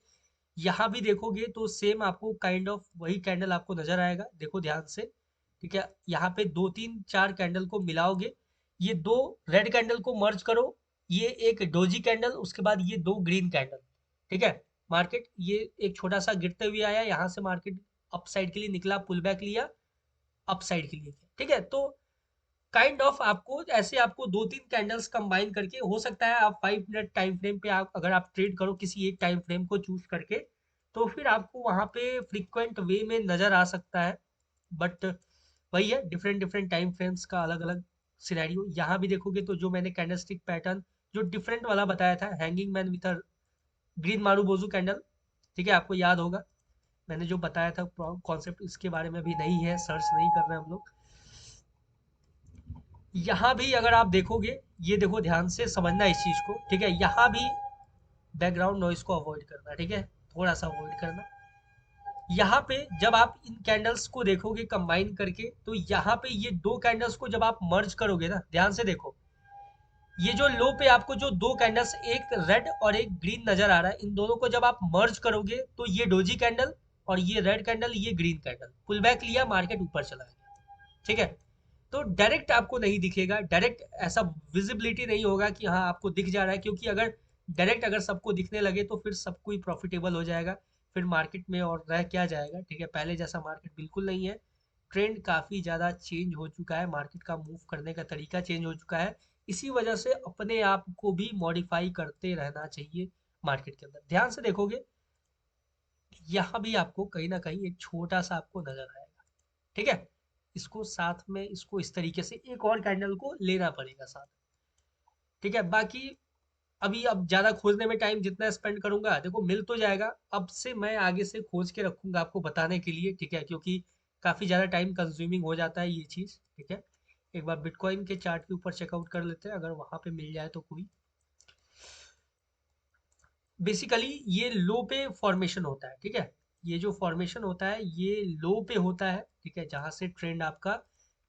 यहाँ भी देखोगे तो सेम आपको काइंड ऑफ वही कैंडल आपको नजर आएगा, देखो ध्यान से, ठीक है। यहाँ पे दो तीन चार कैंडल को मिलाओगे, ये दो रेड कैंडल को मर्ज करो, ये एक डोजी कैंडल, उसके बाद ये दो ग्रीन कैंडल, ठीक है। मार्केट ये एक छोटा सा गिरते हुए आया, यहाँ से मार्केट अप साइड के लिए निकला, पुल बैक लिया, अप साइड के लिए, ठीक है। तो काइंड ऑफ आपको ऐसे आपको दो तीन कैंडल्स कंबाइन करके हो सकता है आप 5 मिनट टाइम फ्रेम पे आप अगर आप ट्रेड करो किसी एक टाइम फ्रेम को चूज करके, तो फिर आपको वहां पे फ्रीक्वेंट वे में नजर आ सकता है। बट वही है, डिफरेंट डिफरेंट टाइम फ्रेम्स का अलग अलग सिनेरियो। यहाँ भी देखोगे तो जो मैंने कैंडलस्टिक पैटर्न जो डिफरेंट वाला बताया था, hanging man with a green मारू बोजू कैंडल, ठीक है, आपको याद होगा मैंने जो बताया था कॉन्सेप्ट, इसके बारे में भी नहीं है, सर्च नहीं कर रहे हम लोग। यहाँ भी अगर आप देखोगे, ये देखो ध्यान से समझना इस चीज को, ठीक है। यहाँ भी बैकग्राउंड नॉइस को अवॉइड करना, ठीक है, थोड़ा सा अवॉइड करना। यहाँ पे जब आप इन कैंडल्स को देखोगे कंबाइन करके, तो यहाँ पे ये दो कैंडल्स को जब आप मर्ज करोगे ना, ध्यान से देखो, ये जो लो पे आपको जो दो कैंडल्स, एक रेड और एक ग्रीन नजर आ रहा है, इन दोनों को जब आप मर्ज करोगे तो ये डोजी कैंडल और ये रेड कैंडल, ये ग्रीन कैंडल, पुल बैक लिया, मार्केट ऊपर चला गया, ठीक है। तो डायरेक्ट आपको नहीं दिखेगा, डायरेक्ट ऐसा विजिबिलिटी नहीं होगा कि हाँ आपको दिख जा रहा है, क्योंकि अगर डायरेक्ट अगर सबको दिखने लगे तो फिर सब कोई प्रॉफिटेबल हो जाएगा, फिर मार्केट में और रह क्या जाएगा, ठीक है। पहले जैसा मार्केट बिल्कुल नहीं है, ट्रेंड काफ़ी ज़्यादा चेंज हो चुका है, मार्केट का मूव करने का तरीका चेंज हो चुका है, इसी वजह से अपने आप को भी मॉडिफाई करते रहना चाहिए मार्केट के अंदर। ध्यान से देखोगे यहाँ भी आपको कहीं ना कहीं एक छोटा सा आपको नजर आएगा, ठीक है। इसको साथ में, इसको इस तरीके से एक और कैंडल को लेना पड़ेगा साथ, ठीक है। बाकी अभी अब ज्यादा खोजने में टाइम जितना स्पेंड करूंगा, देखो मिल तो जाएगा, अब से मैं आगे से खोज के रखूंगा आपको बताने के लिए, ठीक है, क्योंकि काफी ज्यादा टाइम कंज्यूमिंग हो जाता है ये चीज, ठीक है। एक बार बिटकॉइन के चार्ट के ऊपर चेकआउट कर लेते हैं, अगर वहां पे मिल जाए तो कोई, बेसिकली ये लो पे फॉर्मेशन होता है, ठीक है। ये जो फॉर्मेशन होता है ये लो पे होता है, ठीक है, जहां से ट्रेंड आपका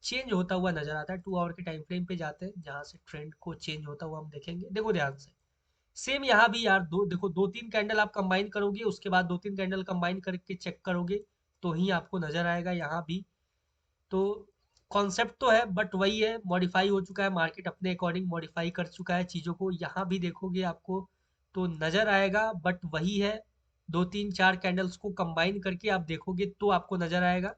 चेंज होता हुआ नजर आता है। 2 आवर के टाइम फ्रेम पे जाते हैं जहां से ट्रेंड को चेंज होता हुआ हम देखेंगे, देखो ध्यान से। सेम यहाँ भी यार, दो देखो दो तीन कैंडल आप कंबाइन करोगे, उसके बाद दो तीन कैंडल कंबाइन करके चेक करोगे, तो ही आपको नजर आएगा यहाँ भी। तो कॉन्सेप्ट तो है, बट वही है, मॉडिफाई हो चुका है, मार्केट अपने अकॉर्डिंग मॉडिफाई कर चुका है चीज़ों को। यहाँ भी देखोगे आपको तो नज़र आएगा, बट वही है, दो तीन चार कैंडल्स को कंबाइन करके आप देखोगे तो आपको नज़र आएगा।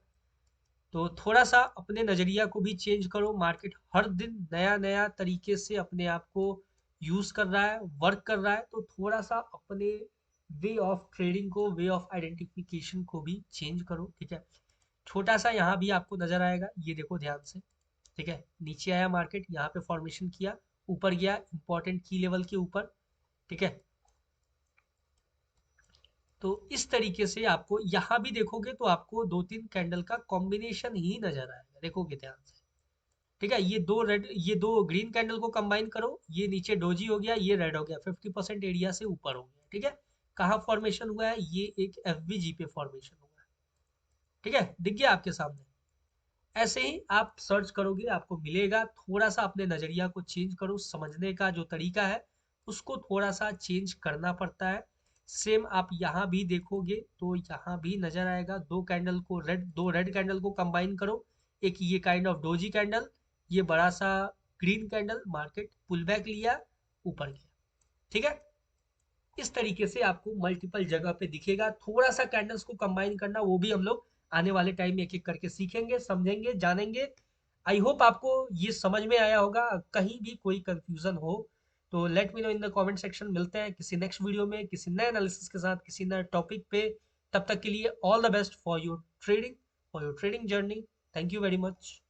तो थोड़ा सा अपने नज़रिया को भी चेंज करो, मार्केट हर दिन नया नया तरीके से अपने आप को यूज़ कर रहा है, वर्क कर रहा है, तो थोड़ा सा अपने वे ऑफ ट्रेडिंग को, वे ऑफ आइडेंटिफिकेशन को भी चेंज करो, ठीक है। छोटा सा यहाँ भी आपको नजर आएगा, ये देखो ध्यान से, ठीक है। नीचे आया मार्केट, यहाँ पे फॉर्मेशन किया, ऊपर गया इंपॉर्टेंट की लेवल के ऊपर, ठीक है। तो इस तरीके से आपको यहाँ भी देखोगे तो आपको दो तीन कैंडल का कॉम्बिनेशन ही नजर आएगा, देखोगे ध्यान से, ठीक है। ये दो रेड, ये दो ग्रीन कैंडल को कंबाइन करो, ये नीचे डोजी हो गया, ये रेड हो गया, 50% एरिया से ऊपर हो गया, ठीक है। कहाँ फॉर्मेशन हुआ है, ये एक एफवीजी पे फॉर्मेशन हुआ है। ठीक है, दिख गया आपके सामने। ऐसे ही आप सर्च करोगे आपको मिलेगा। थोड़ा सा अपने नजरिया को चेंज करो, समझने का जो तरीका है उसको थोड़ा सा चेंज करना पड़ता है। सेम आप यहाँ भी देखोगे तो यहाँ भी नजर आएगा, दो रेड कैंडल को कंबाइन करो, एक ये काइंड ऑफ डोजी कैंडल, ये बड़ा सा green candle, market pull back लिया, ऊपर गया। ठीक है, इस तरीके से आपको मल्टीपल जगह पे दिखेगा। थोड़ा सा कैंडल्स को कंबाइन करना वो भी हम लोग आने वाले टाइम में एक एक करके सीखेंगे, समझेंगे, जानेंगे। आई होप आपको ये समझ में आया होगा। कहीं भी कोई कंफ्यूजन हो तो let me know in the comment section. मिलते हैं किसी नेक्स्ट वीडियो में किसी नए एनालिसिस के साथ, किसी नए टॉपिक पे। तब तक के लिए all the best for your trading journey. Thank you very much.